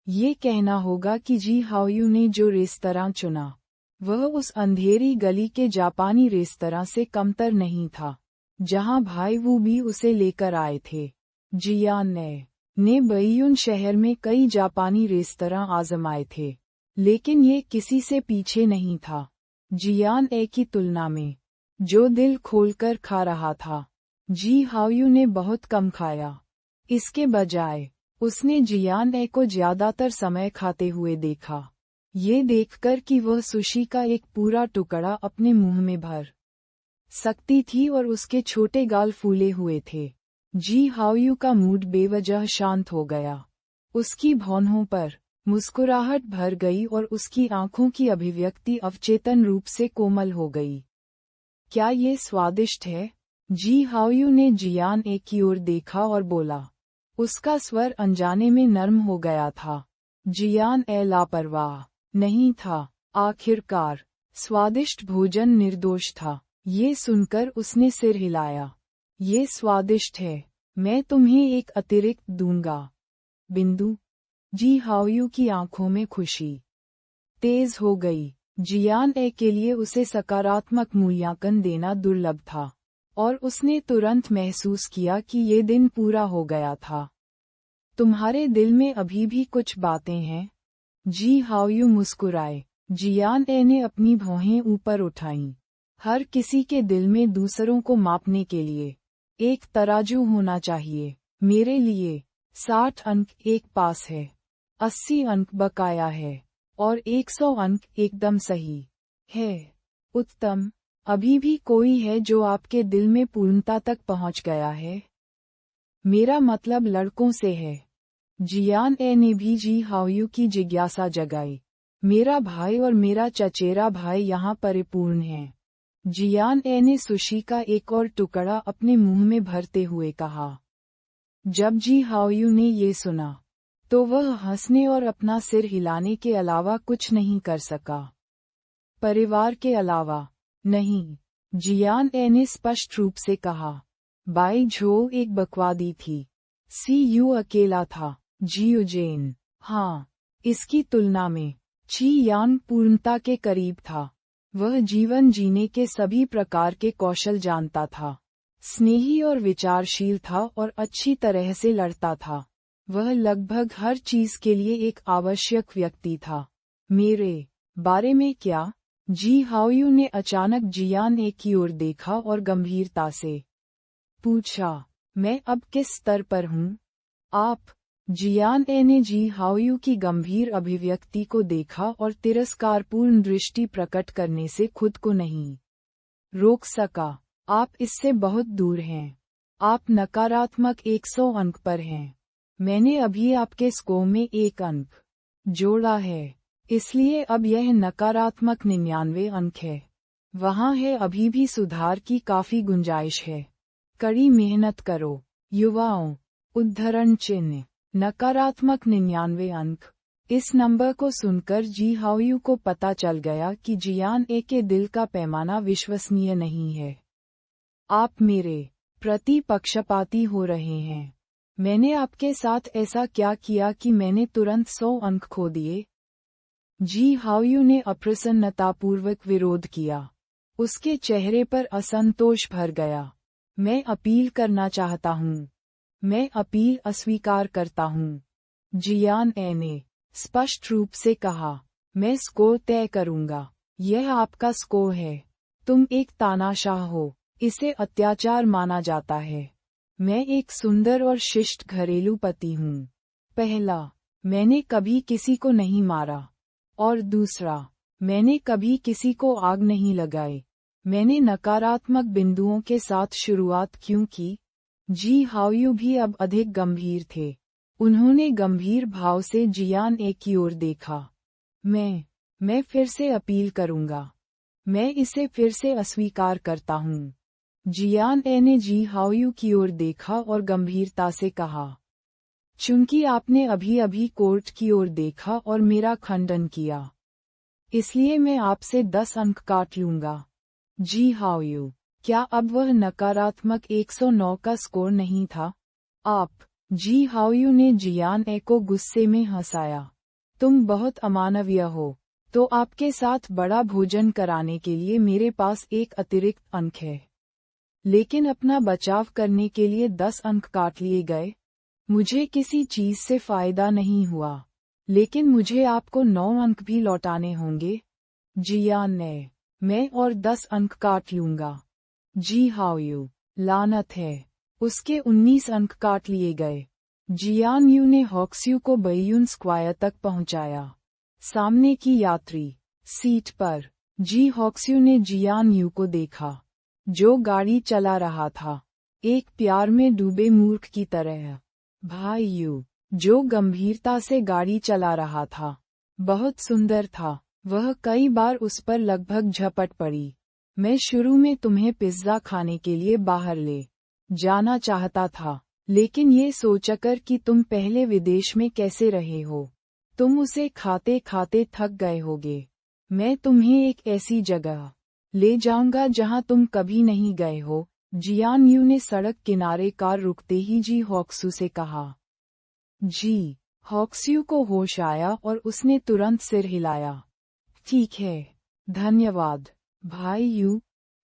ये कहना होगा कि जी हाओयू ने जो रेस्तरां चुना, वह उस अंधेरी गली के जापानी रेस्तरां से कमतर नहीं था, जहां भाई वू भी उसे लेकर आए थे। जियान ने बैयून शहर में कई जापानी रेस्तरां आजमाए थे, लेकिन ये किसी से पीछे नहीं था। जियान की तुलना में जो दिल खोलकर खा रहा था, जी हाओयू ने बहुत कम खाया। इसके बजाय उसने जियान को ज्यादातर समय खाते हुए देखा। ये देखकर कि वह सुशी का एक पूरा टुकड़ा अपने मुंह में भर सकती थी और उसके छोटे गाल फूले हुए थे, जी हाओयू का मूड बेवजह शांत हो गया। उसकी भौंहों पर मुस्कुराहट भर गई और उसकी आंखों की अभिव्यक्ति अवचेतन रूप से कोमल हो गई। क्या ये स्वादिष्ट है? जी हाओयू ने जियान की ओर देखा और बोला। उसका स्वर अनजाने में नर्म हो गया था। जियान लापरवाह नहीं था। आखिरकार स्वादिष्ट भोजन निर्दोष था। ये सुनकर उसने सिर हिलाया। ये स्वादिष्ट है, मैं तुम्हें एक अतिरिक्त दूंगा। बिंदु। जी हाओयू की आंखों में खुशी तेज हो गई। जियान ए के लिए उसे सकारात्मक मूल्यांकन देना दुर्लभ था, और उसने तुरंत महसूस किया कि ये दिन पूरा हो गया था। तुम्हारे दिल में अभी भी कुछ बातें हैं? जी हाओयू मुस्कुराए। जियान ए ने अपनी भौहें ऊपर उठाईं। हर किसी के दिल में दूसरों को मापने के लिए एक तराजू होना चाहिए। मेरे लिए 60 अंक एक पास है, 80 अंक बकाया है, और 100 अंक एकदम सही है। उत्तम। अभी भी कोई है जो आपके दिल में पूर्णता तक पहुंच गया है? मेरा मतलब लड़कों से है। जियान ए ने भी जी हाओयू की जिज्ञासा जगाई। मेरा भाई और मेरा चचेरा भाई यहाँ परिपूर्ण है। जियान ए ने सुशी का एक और टुकड़ा अपने मुंह में भरते हुए कहा। जब जी हाओयू ने ये सुना, तो वह हंसने और अपना सिर हिलाने के अलावा कुछ नहीं कर सका। परिवार के अलावा नहीं, जियान ए ने स्पष्ट रूप से कहा। बाई झो एक बकवादी थी। सीयू अकेला था। जियुजेन। हाँ, इसकी तुलना में ची यान पूर्णता के करीब था। वह जीवन जीने के सभी प्रकार के कौशल जानता था, स्नेही और विचारशील था और अच्छी तरह से लड़ता था। वह लगभग हर चीज के लिए एक आवश्यक व्यक्ति था। मेरे बारे में क्या? जी हाओयू ने अचानक जियान ए की ओर देखा और गंभीरता से पूछा। मैं अब किस स्तर पर हूँ? आप? जियान ए ने जी हाओयू की गंभीर अभिव्यक्ति को देखा और तिरस्कारपूर्ण दृष्टि प्रकट करने से खुद को नहीं रोक सका। आप इससे बहुत दूर हैं। आप नकारात्मक 100 अंक पर हैं। मैंने अभी आपके स्कोर में 1 अंक जोड़ा है, इसलिए अब यह नकारात्मक 99 अंक है। वहाँ है, अभी भी सुधार की काफी गुंजाइश है। कड़ी मेहनत करो। युवाओं। उद्धरण चिन्ह। नकारात्मक 99 अंक। इस नंबर को सुनकर जी हाओयू को पता चल गया कि जियान ए के दिल का पैमाना विश्वसनीय नहीं है। आप मेरे प्रति पक्षपाती हो रहे हैं। मैंने आपके साथ ऐसा क्या किया कि मैंने तुरंत 100 अंक खो दिए? जी हाओयू ने अप्रसन्नतापूर्वक विरोध किया। उसके चेहरे पर असंतोष भर गया। मैं अपील करना चाहता हूँ। मैं अपील अस्वीकार करता हूँ। जियान ए ने स्पष्ट रूप से कहा। मैं स्कोर तय करूँगा। यह आपका स्कोर है। तुम एक तानाशाह हो। इसे अत्याचार माना जाता है। मैं एक सुंदर और शिष्ट घरेलू पति हूँ। पहला, मैंने कभी किसी को नहीं मारा। और दूसरा, मैंने कभी किसी को आग नहीं लगाई। मैंने नकारात्मक बिंदुओं के साथ शुरुआत क्यों की? जी हाओयू भी अब अधिक गंभीर थे। उन्होंने गंभीर भाव से जियान ए की ओर देखा। मैं फिर से अपील करूंगा। मैं इसे फिर से अस्वीकार करता हूँ। जियान ए ने जी हाओयू की ओर देखा और गंभीरता से कहा। चूंकि आपने अभी अभी कोर्ट की ओर देखा और मेरा खंडन किया, इसलिए मैं आपसे 10 अंक काट लूंगा। जी हाओयू, क्या अब वह नकारात्मक 109 का स्कोर नहीं था? आप? जी हाओयू ने जियान ए को गुस्से में हंसाया। तुम बहुत अमानवीय हो। तो आपके साथ बड़ा भोजन कराने के लिए मेरे पास एक अतिरिक्त अंक है। लेकिन अपना बचाव करने के लिए 10 अंक काट लिए गए। मुझे किसी चीज से फायदा नहीं हुआ, लेकिन मुझे आपको 9 अंक भी लौटाने होंगे। जियान ने, मैं और 10 अंक काट लूंगा। जी हाओयू, लानत है। उसके 19 अंक काट लिए गए। जियान यू ने हॉक्स्यू को बैयून स्क्वायर तक पहुंचाया। सामने की यात्री सीट पर जी हॉक्स्यू ने जियान यू को देखा, जो गाड़ी चला रहा था, एक प्यार में डूबे मूर्ख की तरह। भाई यू, जो गंभीरता से गाड़ी चला रहा था, बहुत सुंदर था। वह कई बार उस पर लगभग झपट पड़ी। मैं शुरू में तुम्हें पिज्जा खाने के लिए बाहर ले जाना चाहता था, लेकिन ये सोचकर कि तुम पहले विदेश में कैसे रहे हो, तुम उसे खाते खाते थक गए होगे। मैं तुम्हें एक ऐसी जगह ले जाऊंगा जहां तुम कभी नहीं गए हो, जियान यू ने सड़क किनारे कार रुकते ही जी हॉक्सू से कहा। जी हॉक्सू को होश आया और उसने तुरंत सिर हिलाया। ठीक है, धन्यवाद भाई यू।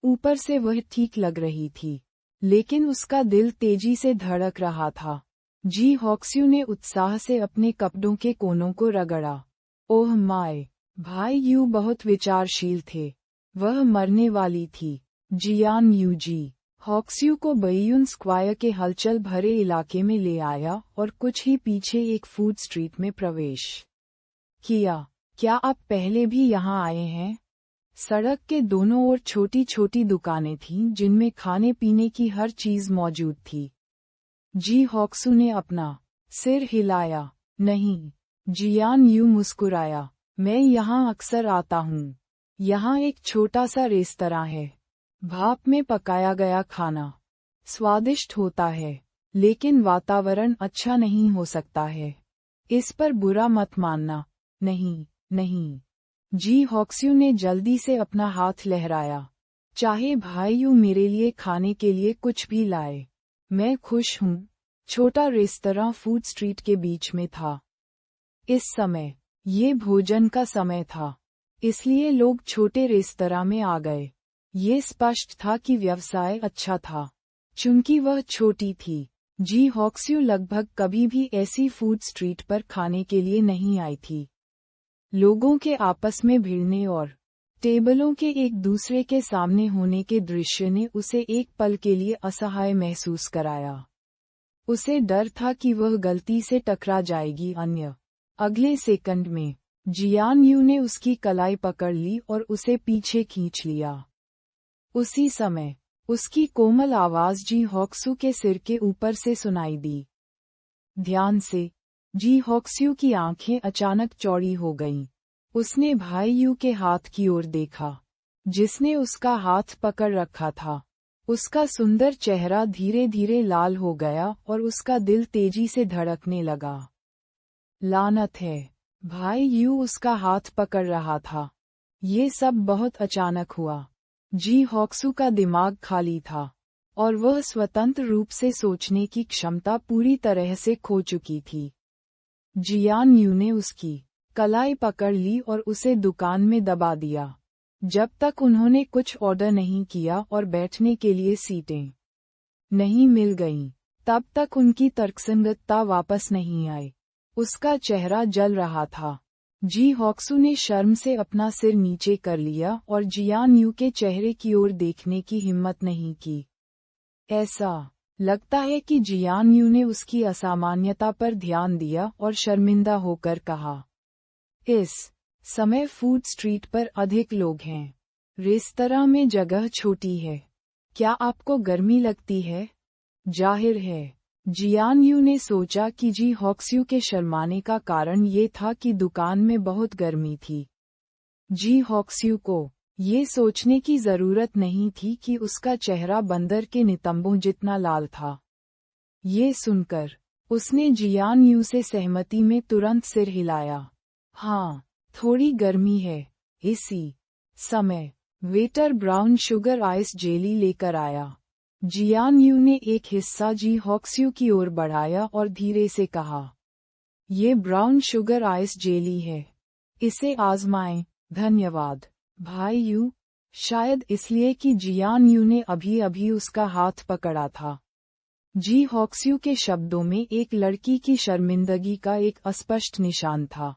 ऊपर से वह ठीक लग रही थी, लेकिन उसका दिल तेजी से धड़क रहा था। जी हॉक्सू ने उत्साह से अपने कपड़ों के कोनों को रगड़ा। ओह माय, भाई यू बहुत विचारशील थे। वह मरने वाली थी। जियान यू जी हॉक्सू को बयून स्क्वायर के हलचल भरे इलाके में ले आया और कुछ ही पीछे एक फूड स्ट्रीट में प्रवेश किया। क्या आप पहले भी यहाँ आए हैं? सड़क के दोनों ओर छोटी छोटी दुकानें थीं जिनमें खाने पीने की हर चीज मौजूद थी। जी हॉक्सू ने अपना सिर हिलाया। नहीं। जियान यू मुस्कुराया। मैं यहाँ अक्सर आता हूँ। यहाँ एक छोटा सा रेस्तरां है। भाप में पकाया गया खाना स्वादिष्ट होता है, लेकिन वातावरण अच्छा नहीं हो सकता है। इस पर बुरा मत मानना। नहीं, नहीं। जी हॉक्सू ने जल्दी से अपना हाथ लहराया। चाहे भाई यू मेरे लिए खाने के लिए कुछ भी लाए, मैं खुश हूँ। छोटा रेस्तरां फूड स्ट्रीट के बीच में था। इस समय ये भोजन का समय था, इसलिए लोग छोटे रेस्तरां में आ गए। ये स्पष्ट था कि व्यवसाय अच्छा था। चूंकि वह छोटी थी, जी हॉक्सू लगभग कभी भी ऐसी फूड स्ट्रीट पर खाने के लिए नहीं आई थी। लोगों के आपस में भिड़ने और टेबलों के एक दूसरे के सामने होने के दृश्य ने उसे एक पल के लिए असहाय महसूस कराया। उसे डर था कि वह गलती से टकरा जाएगी। अगले सेकंड में जियान यू ने उसकी कलाई पकड़ ली और उसे पीछे खींच लिया। उसी समय उसकी कोमल आवाज जी हॉक्सू के सिर के ऊपर से सुनाई दी। ध्यान से। जी हॉक्सू की आंखें अचानक चौड़ी हो गईं। उसने भाई यू के हाथ की ओर देखा, जिसने उसका हाथ पकड़ रखा था। उसका सुंदर चेहरा धीरे धीरे लाल हो गया और उसका दिल तेजी से धड़कने लगा। लानत है, भाई यू उसका हाथ पकड़ रहा था। ये सब बहुत अचानक हुआ। जी हॉक्सू का दिमाग खाली था और वह स्वतंत्र रूप से सोचने की क्षमता पूरी तरह से खो चुकी थी। जियान यू ने उसकी कलाई पकड़ ली और उसे दुकान में दबा दिया। जब तक उन्होंने कुछ ऑर्डर नहीं किया और बैठने के लिए सीटें नहीं मिल गईं, तब तक उनकी तर्कसंगतता वापस नहीं आई। उसका चेहरा जल रहा था। जी हॉक्सू ने शर्म से अपना सिर नीचे कर लिया और जियान यू के चेहरे की ओर देखने की हिम्मत नहीं की। ऐसा लगता है कि जियान यू ने उसकी असामान्यता पर ध्यान दिया और शर्मिंदा होकर कहा, इस समय फूड स्ट्रीट पर अधिक लोग हैं। रेस्तरां में जगह छोटी है। क्या आपको गर्मी लगती है? जाहिर है। जियान यू ने सोचा कि जी हॉक्सू के शर्माने का कारण ये था कि दुकान में बहुत गर्मी थी। जी हॉक्सू को ये सोचने की जरूरत नहीं थी कि उसका चेहरा बंदर के नितंबों जितना लाल था। ये सुनकर उसने जियान यू से सहमति में तुरंत सिर हिलाया। हाँ, थोड़ी गर्मी है। इसी समय waiter brown sugar ice jelly लेकर आया। जियान यू ने एक हिस्सा जी हॉक्सू की ओर बढ़ाया और धीरे से कहा, ये ब्राउन शुगर आइस जेली है। इसे आजमाएं। धन्यवाद भाई यू। शायद इसलिए कि जियान यू ने अभी अभी उसका हाथ पकड़ा था। जी हॉक्सू के शब्दों में एक लड़की की शर्मिंदगी का एक अस्पष्ट निशान था,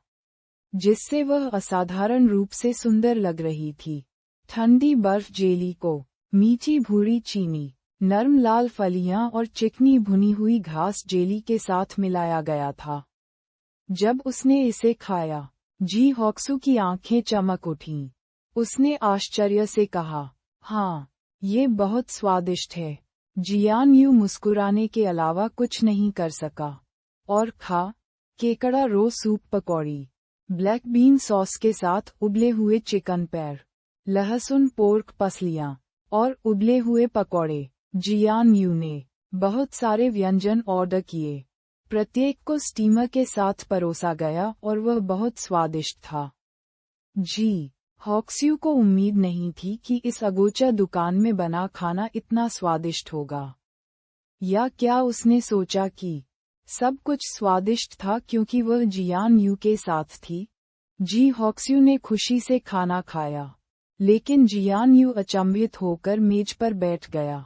जिससे वह असाधारण रूप से सुंदर लग रही थी। ठंडी बर्फ जेली को मीठी भूरी चीनी, नरम लाल फलियां और चिकनी भुनी हुई घास जेली के साथ मिलाया गया था। जब उसने इसे खाया, जी हॉक्सू की आंखें चमक उठीं। उसने आश्चर्य से कहा, हाँ, ये बहुत स्वादिष्ट है। जियान यू मुस्कुराने के अलावा कुछ नहीं कर सका। और खा। केकड़ा रो सूप पकौड़ी, ब्लैक बीन सॉस के साथ उबले हुए चिकन पैर, लहसुन पोर्क पसलियां और उबले हुए पकौड़े। जियान यू ने बहुत सारे व्यंजन ऑर्डर किए। प्रत्येक को स्टीमर के साथ परोसा गया और वह बहुत स्वादिष्ट था। जी हॉक्स्यू को उम्मीद नहीं थी कि इस अगोचर दुकान में बना खाना इतना स्वादिष्ट होगा। या क्या उसने सोचा कि सब कुछ स्वादिष्ट था क्योंकि वह जियान यू के साथ थी? जी हॉक्स्यू ने खुशी से खाना खाया, लेकिन जियान यू अचंभित होकर मेज पर बैठ गया।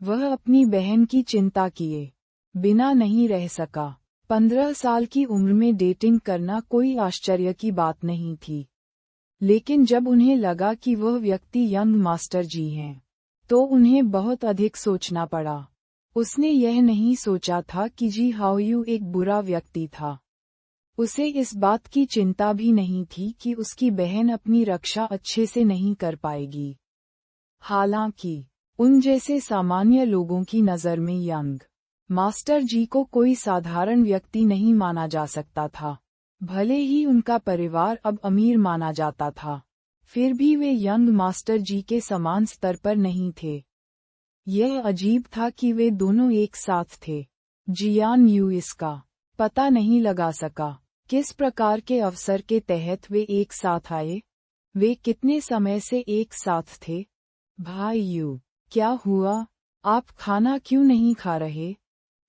वह अपनी बहन की चिंता किए बिना नहीं रह सका। 15 साल की उम्र में डेटिंग करना कोई आश्चर्य की बात नहीं थी, लेकिन जब उन्हें लगा कि वह व्यक्ति यंग मास्टर जी हैं, तो उन्हें बहुत अधिक सोचना पड़ा। उसने यह नहीं सोचा था कि जी हाओयू एक बुरा व्यक्ति था। उसे इस बात की चिंता भी नहीं थी कि उसकी बहन अपनी रक्षा अच्छे से नहीं कर पाएगी। हालांकि उन जैसे सामान्य लोगों की नज़र में यंग मास्टर जी को कोई साधारण व्यक्ति नहीं माना जा सकता था। भले ही उनका परिवार अब अमीर माना जाता था, फिर भी वे यंग मास्टर जी के समान स्तर पर नहीं थे। यह अजीब था कि वे दोनों एक साथ थे। जियान यू इसका पता नहीं लगा सका किस प्रकार के अवसर के तहत वे एक साथ आए। वे कितने समय से एक साथ थे? भाई यू, क्या हुआ? आप खाना क्यों नहीं खा रहे?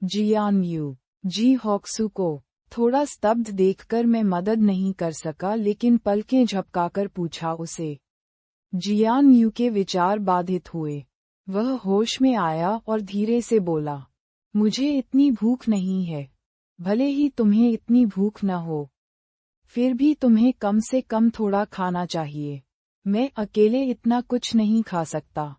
जियान यू, जी हॉक्सू को थोड़ा स्तब्ध देखकर मैं मदद नहीं कर सका, लेकिन पलकें झपकाकर पूछा उसे। जियान यू के विचार बाधित हुए। वह होश में आया और धीरे से बोला, मुझे इतनी भूख नहीं है। भले ही तुम्हें इतनी भूख न हो, फिर भी तुम्हें कम से कम थोड़ा खाना चाहिए। मैं अकेले इतना कुछ नहीं खा सकता,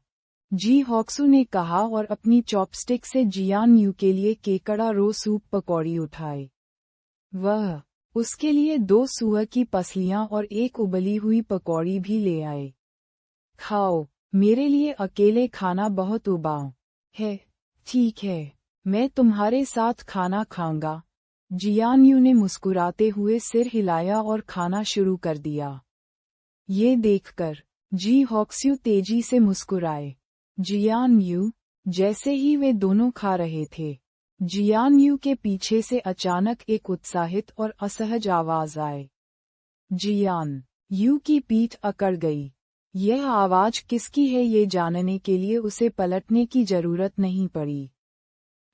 जी हॉक्सू ने कहा और अपनी चॉपस्टिक से जियान यू के लिए केकड़ा रो सूप पकौड़ी उठाए। वह उसके लिए 2 सुअर की पसलियां और एक उबली हुई पकौड़ी भी ले आए। खाओ, मेरे लिए अकेले खाना बहुत उबाऊ है। ठीक है, मैं तुम्हारे साथ खाना खाऊंगा। जियान यू ने मुस्कुराते हुए सिर हिलाया और खाना शुरू कर दिया। ये देखकर जी हॉक्स्यू तेजी से मुस्कुराए। जियान यू, जैसे ही वे दोनों खा रहे थे, जियान यू के पीछे से अचानक एक उत्साहित और असहज आवाज आए। जियान यू की पीठ अकड़ गई। यह आवाज किसकी है ये जानने के लिए उसे पलटने की जरूरत नहीं पड़ी।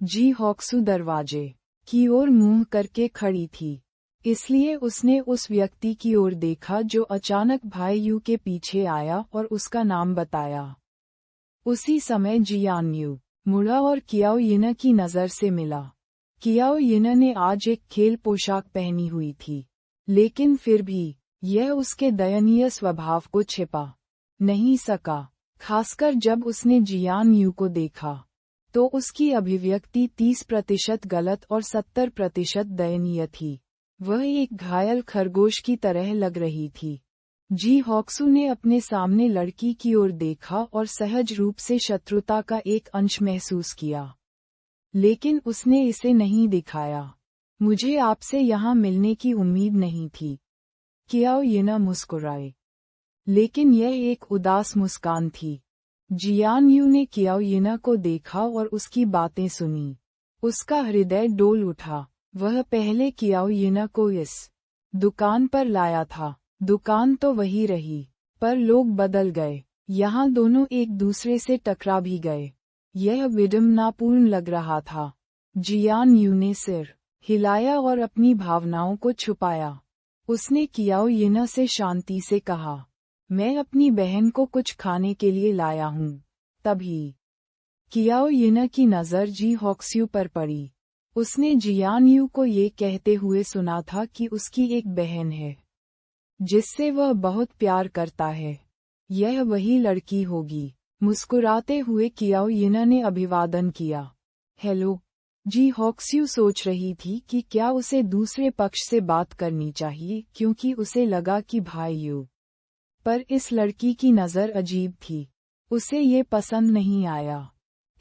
जी हॉक्सू दरवाजे की ओर मुंह करके खड़ी थी, इसलिए उसने उस व्यक्ति की ओर देखा जो अचानक भाई यू के पीछे आया और उसका नाम बताया। उसी समय जियान यू मुड़ा और कियाओ यिन की नज़र से मिला। कियाओ यिन ने आज एक खेल पोशाक पहनी हुई थी, लेकिन फिर भी यह उसके दयनीय स्वभाव को छिपा नहीं सका। खासकर जब उसने जियान यू को देखा, तो उसकी अभिव्यक्ति 30% गलत और 70% दयनीय थी। वह एक घायल खरगोश की तरह लग रही थी। जी हॉक्सू ने अपने सामने लड़की की ओर देखा और सहज रूप से शत्रुता का एक अंश महसूस किया, लेकिन उसने इसे नहीं दिखाया। मुझे आपसे यहाँ मिलने की उम्मीद नहीं थी। कियाओ यिन मुस्कुराए, लेकिन यह एक उदास मुस्कान थी। जियान यू ने कियाओ यिन को देखा और उसकी बातें सुनी। उसका हृदय डोल उठा। वह पहले कियाओ यिन को इस दुकान पर लाया था। दुकान तो वही रही, पर लोग बदल गए। यहाँ दोनों एक दूसरे से टकरा भी गए। यह विडंबनापूर्ण लग रहा था। जियान यू ने सिर हिलाया और अपनी भावनाओं को छुपाया। उसने कियाओ यिन से शांति से कहा, मैं अपनी बहन को कुछ खाने के लिए लाया हूँ। तभी कियाओ यिन की नज़र जी हॉक्स्यू पर पड़ी। उसने जियान यू को ये कहते हुए सुना था कि उसकी एक बहन है जिससे वह बहुत प्यार करता है। यह वही लड़की होगी। मुस्कुराते हुए कियाओ यिन ने अभिवादन किया। हेलो। जी हॉक्स्यू सोच रही थी कि क्या उसे दूसरे पक्ष से बात करनी चाहिए, क्योंकि उसे लगा कि भाई यू पर इस लड़की की नज़र अजीब थी। उसे ये पसंद नहीं आया।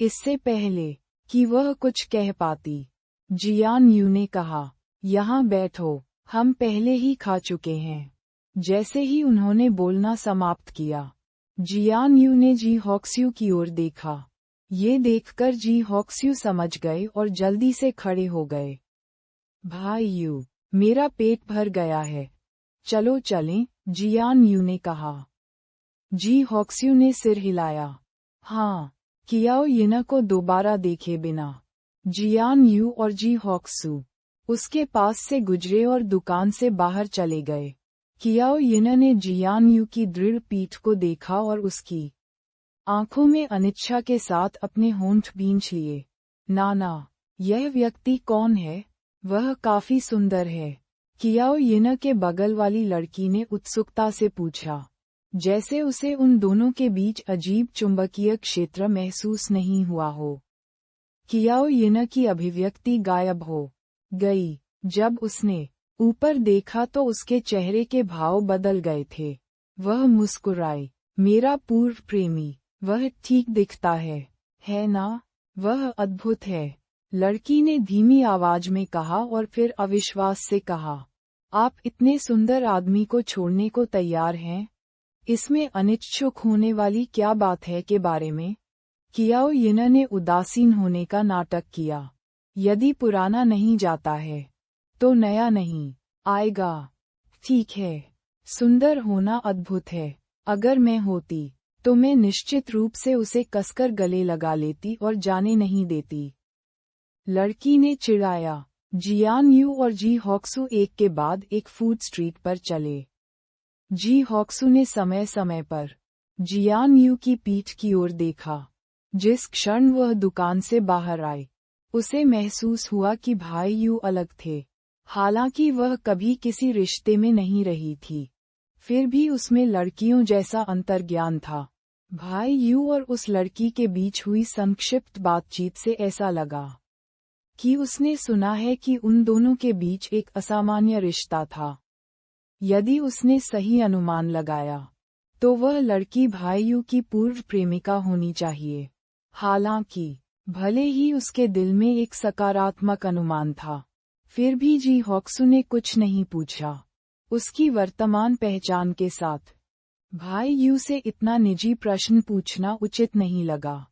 इससे पहले कि वह कुछ कह पाती, जियान यू ने कहा, यहाँ बैठो, हम पहले ही खा चुके हैं। जैसे ही उन्होंने बोलना समाप्त किया, जियान यू ने जी हॉक्स्यू की ओर देखा। ये देखकर जी हॉक्स्यू समझ गए और जल्दी से खड़े हो गए। भाई यू, मेरा पेट भर गया है। चलो चलें, जियान यू ने कहा। जी हॉक्स्यू ने सिर हिलाया। हाँ, कियाओ यिना को दोबारा देखे बिना जियान यू और जी हॉक्सू उसके पास से गुजरे और दुकान से बाहर चले गए। कियाओ यिना ने जियान यू की दृढ़ पीठ को देखा और उसकी आंखों में अनिच्छा के साथ अपने होंठ भींच लिए। नाना, यह व्यक्ति कौन है? वह काफी सुंदर है, कियाओ यिना के बगल वाली लड़की ने उत्सुकता से पूछा, जैसे उसे उन दोनों के बीच अजीब चुंबकीय क्षेत्र महसूस नहीं हुआ हो। कियाओ यिना की अभिव्यक्ति गायब हो गई। जब उसने ऊपर देखा तो उसके चेहरे के भाव बदल गए थे। वह मुस्कुराई। मेरा पूर्व प्रेमी, वह ठीक दिखता है ना? वह अद्भुत है, लड़की ने धीमी आवाज में कहा और फिर अविश्वास से कहा, आप इतने सुंदर आदमी को छोड़ने को तैयार हैं? इसमें अनिच्छुक होने वाली क्या बात है के बारे में? कियाओ यिना ने उदासीन होने का नाटक किया। यदि पुराना नहीं जाता है, तो नया नहीं आएगा। ठीक है, सुंदर होना अद्भुत है। अगर मैं होती, तो मैं निश्चित रूप से उसे कसकर गले लगा लेती और जाने नहीं देती। लड़की ने चिढ़ाया। जियान यू और जी हॉक्सू एक के बाद एक फूड स्ट्रीट पर चले। जी हॉक्सू ने समय समय पर जियान यू की पीठ की ओर देखा। जिस क्षण वह दुकान से बाहर आए, उसे महसूस हुआ कि भाई यू अलग थे। हालांकि वह कभी किसी रिश्ते में नहीं रही थी, फिर भी उसमें लड़कियों जैसा अंतर्ज्ञान था। भाई यू और उस लड़की के बीच हुई संक्षिप्त बातचीत से ऐसा लगा कि उसने सुना है कि उन दोनों के बीच एक असामान्य रिश्ता था। यदि उसने सही अनुमान लगाया, तो वह लड़की भाई यू की पूर्व प्रेमिका होनी चाहिए। हालांकि भले ही उसके दिल में एक सकारात्मक अनुमान था, फिर भी जी हॉक्सू ने कुछ नहीं पूछा। उसकी वर्तमान पहचान के साथ भाई यू से इतना निजी प्रश्न पूछना उचित नहीं लगा।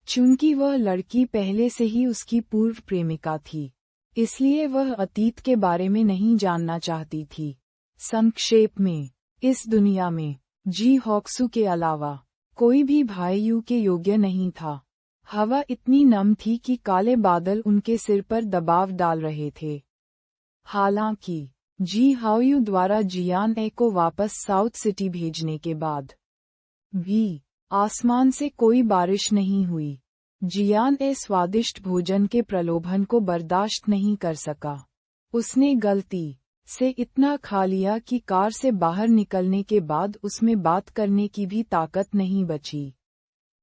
चूंकि वह लड़की पहले से ही उसकी पूर्व प्रेमिका थी, इसलिए वह अतीत के बारे में नहीं जानना चाहती थी। संक्षेप में, इस दुनिया में जी हॉक्सू के अलावा कोई भी भाई यू के योग्य नहीं था। हवा इतनी नम थी कि काले बादल उनके सिर पर दबाव डाल रहे थे। हालांकि जी हाओयू द्वारा जियान ए को वापस साउथ सिटी भेजने के बाद भी आसमान से कोई बारिश नहीं हुई। जियान ए स्वादिष्ट भोजन के प्रलोभन को बर्दाश्त नहीं कर सका। उसने गलती से इतना खा लिया कि कार से बाहर निकलने के बाद उसमें बात करने की भी ताकत नहीं बची।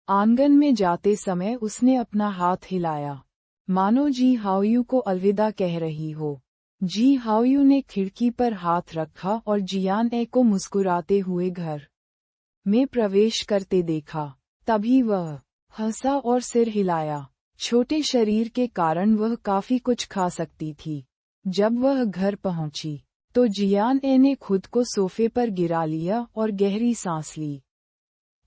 आंगन में जाते समय उसने अपना हाथ हिलाया, मानो जी हाओयू को अलविदा कह रही हो। जी हाओयू ने खिड़की पर हाथ रखा और जियान ए को मुस्कुराते हुए घर में प्रवेश करते देखा। तभी वह हंसा और सिर हिलाया। छोटे शरीर के कारण वह काफी कुछ खा सकती थी। जब वह घर पहुंची, तो जियान ए ने खुद को सोफे पर गिरा लिया और गहरी सांस ली।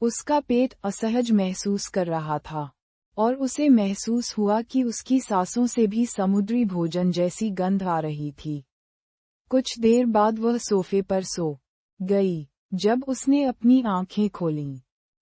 उसका पेट असहज महसूस कर रहा था, और उसे महसूस हुआ कि उसकी सांसों से भी समुद्री भोजन जैसी गंध आ रही थी। कुछ देर बाद वह सोफे पर सो गई। जब उसने अपनी आंखें खोलीं,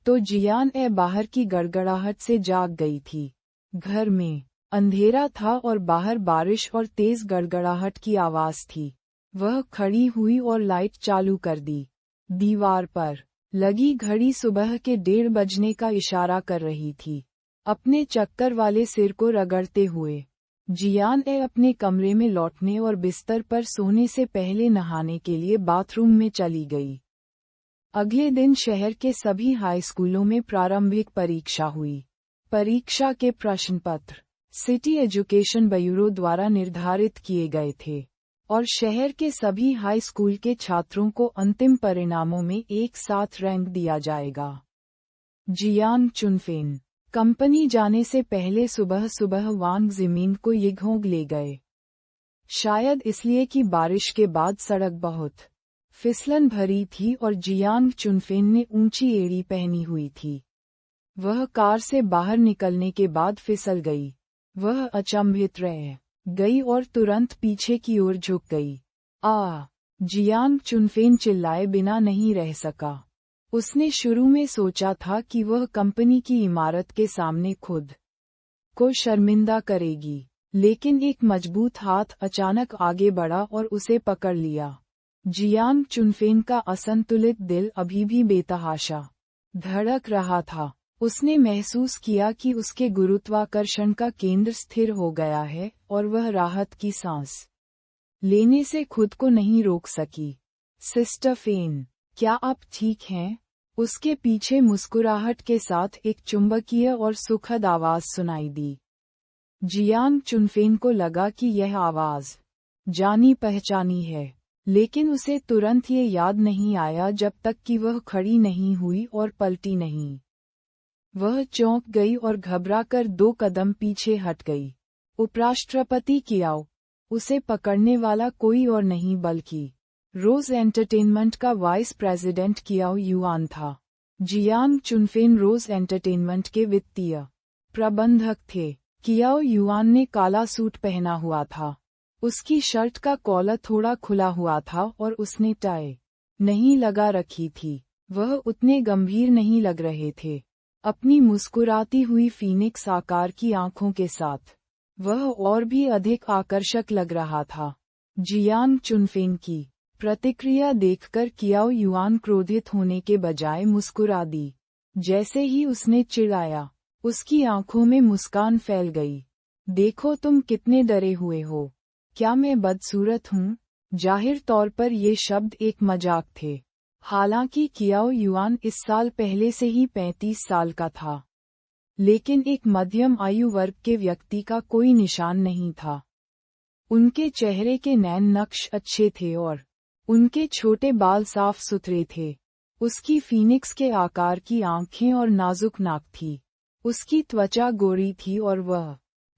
तो जियान ए बाहर की गड़गड़ाहट से जाग गई थी। घर में अंधेरा था और बाहर बारिश और तेज गड़गड़ाहट की आवाज थी। वह खड़ी हुई और लाइट चालू कर दी। दीवार पर लगी घड़ी सुबह के 1:30 बजने का इशारा कर रही थी। अपने चक्कर वाले सिर को रगड़ते हुए जियान ए अपने कमरे में लौटने और बिस्तर पर सोने से पहले नहाने के लिए बाथरूम में चली गई। अगले दिन शहर के सभी हाई स्कूलों में प्रारंभिक परीक्षा हुई। परीक्षा के प्रश्न पत्र सिटी एजुकेशन ब्यूरो द्वारा निर्धारित किए गए थे, और शहर के सभी हाई स्कूल के छात्रों को अंतिम परिणामों में एक साथ रैंक दिया जाएगा। जियांग चुनफेन कंपनी जाने से पहले सुबह सुबह वांग जिमिन को यिघोंग ले गए। शायद इसलिए कि बारिश के बाद सड़क बहुत फिसलन भरी थी और जियांग चुनफेन ने ऊंची एड़ी पहनी हुई थी। वह कार से बाहर निकलने के बाद फिसल गई। वह अचंभित रह गई और तुरंत पीछे की ओर झुक गई। जियांग चुनफेन चिल्लाए बिना नहीं रह सका। उसने शुरू में सोचा था कि वह कंपनी की इमारत के सामने खुद को शर्मिंदा करेगी, लेकिन एक मजबूत हाथ अचानक आगे बढ़ा और उसे पकड़ लिया। जियांग चुनफेन का असंतुलित दिल अभी भी बेतहाशा धड़क रहा था। उसने महसूस किया कि उसके गुरुत्वाकर्षण का केंद्र स्थिर हो गया है और वह राहत की सांस लेने से खुद को नहीं रोक सकी। सिस्टर फेन, क्या आप ठीक हैं? उसके पीछे मुस्कुराहट के साथ एक चुंबकीय और सुखद आवाज सुनाई दी। जियांग चुनफेन को लगा कि यह आवाज जानी पहचानी है, लेकिन उसे तुरंत ये याद नहीं आया जब तक कि वह खड़ी नहीं हुई और पलटी नहीं। वह चौंक गई और घबराकर 2 कदम पीछे हट गई। उपराष्ट्रपति कियाओ, उसे पकड़ने वाला कोई और नहीं बल्कि रोज एंटरटेनमेंट का वाइस प्रेसिडेंट कियाओ युआन था। जियांग चुनफेन रोज एंटरटेनमेंट के वित्तीय प्रबंधक थे। कियाओ युआन ने काला सूट पहना हुआ था। उसकी शर्ट का कॉलर थोड़ा खुला हुआ था और उसने टाई नहीं लगा रखी थी। वह उतने गंभीर नहीं लग रहे थे। अपनी मुस्कुराती हुई फीनिक्स आकार की आंखों के साथ वह और भी अधिक आकर्षक लग रहा था। जियांग चुनफेन की प्रतिक्रिया देखकर कियाओ युआन क्रोधित होने के बजाय मुस्कुरा दी। जैसे ही उसने चिढ़ाया, उसकी आंखों में मुस्कान फैल गई। देखो तुम कितने डरे हुए हो। क्या मैं बदसूरत हूँ? जाहिर तौर पर ये शब्द एक मजाक थे। हालांकि कियाओ युआन इस साल पहले से ही 35 साल का था, लेकिन एक मध्यम आयु वर्ग के व्यक्ति का कोई निशान नहीं था। उनके चेहरे के नैन नक्श अच्छे थे और उनके छोटे बाल साफ सुथरे थे। उसकी फीनिक्स के आकार की आंखें और नाजुक नाक थी। उसकी त्वचा गोरी थी और वह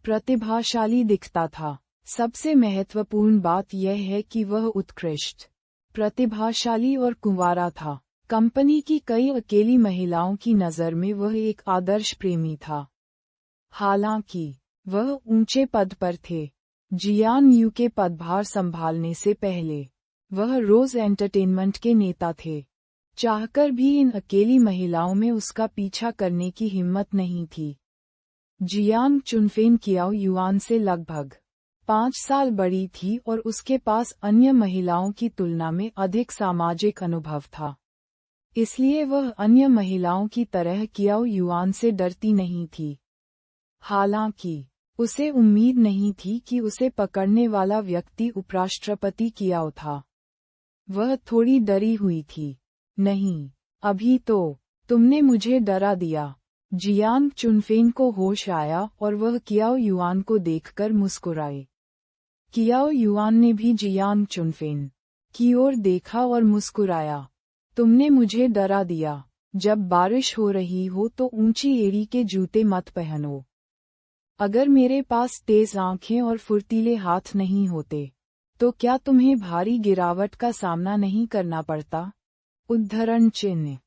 प्रतिभाशाली दिखता था। सबसे महत्वपूर्ण बात यह है कि वह उत्कृष्ट, प्रतिभाशाली और कुंवारा था। कंपनी की कई अकेली महिलाओं की नज़र में वह एक आदर्श प्रेमी था। हालांकि वह ऊंचे पद पर थे। जियान यू के पदभार संभालने से पहले वह रोज एंटरटेनमेंट के नेता थे। चाहकर भी इन अकेली महिलाओं में उसका पीछा करने की हिम्मत नहीं थी। जियांग चुनफेन कियाओ युआन से लगभग 5 साल बड़ी थी और उसके पास अन्य महिलाओं की तुलना में अधिक सामाजिक अनुभव था। इसलिए वह अन्य महिलाओं की तरह कियाओ युआन से डरती नहीं थी। हालांकि उसे उम्मीद नहीं थी कि उसे पकड़ने वाला व्यक्ति उपराष्ट्रपति कियाओ था। वह थोड़ी डरी हुई थी। नहीं, अभी तो तुमने मुझे डरा दिया। जियांग चुनफेन को होश आया और वह कियाओ युआन को देखकर मुस्कुराए। कियाओ युआन ने भी जियांग चुनफेन की ओर देखा और मुस्कुराया। तुमने मुझे डरा दिया। जब बारिश हो रही हो तो ऊंची एड़ी के जूते मत पहनो। अगर मेरे पास तेज आंखें और फुर्तीले हाथ नहीं होते, तो क्या तुम्हें भारी गिरावट का सामना नहीं करना पड़ता? उद्धरण चिन्ह।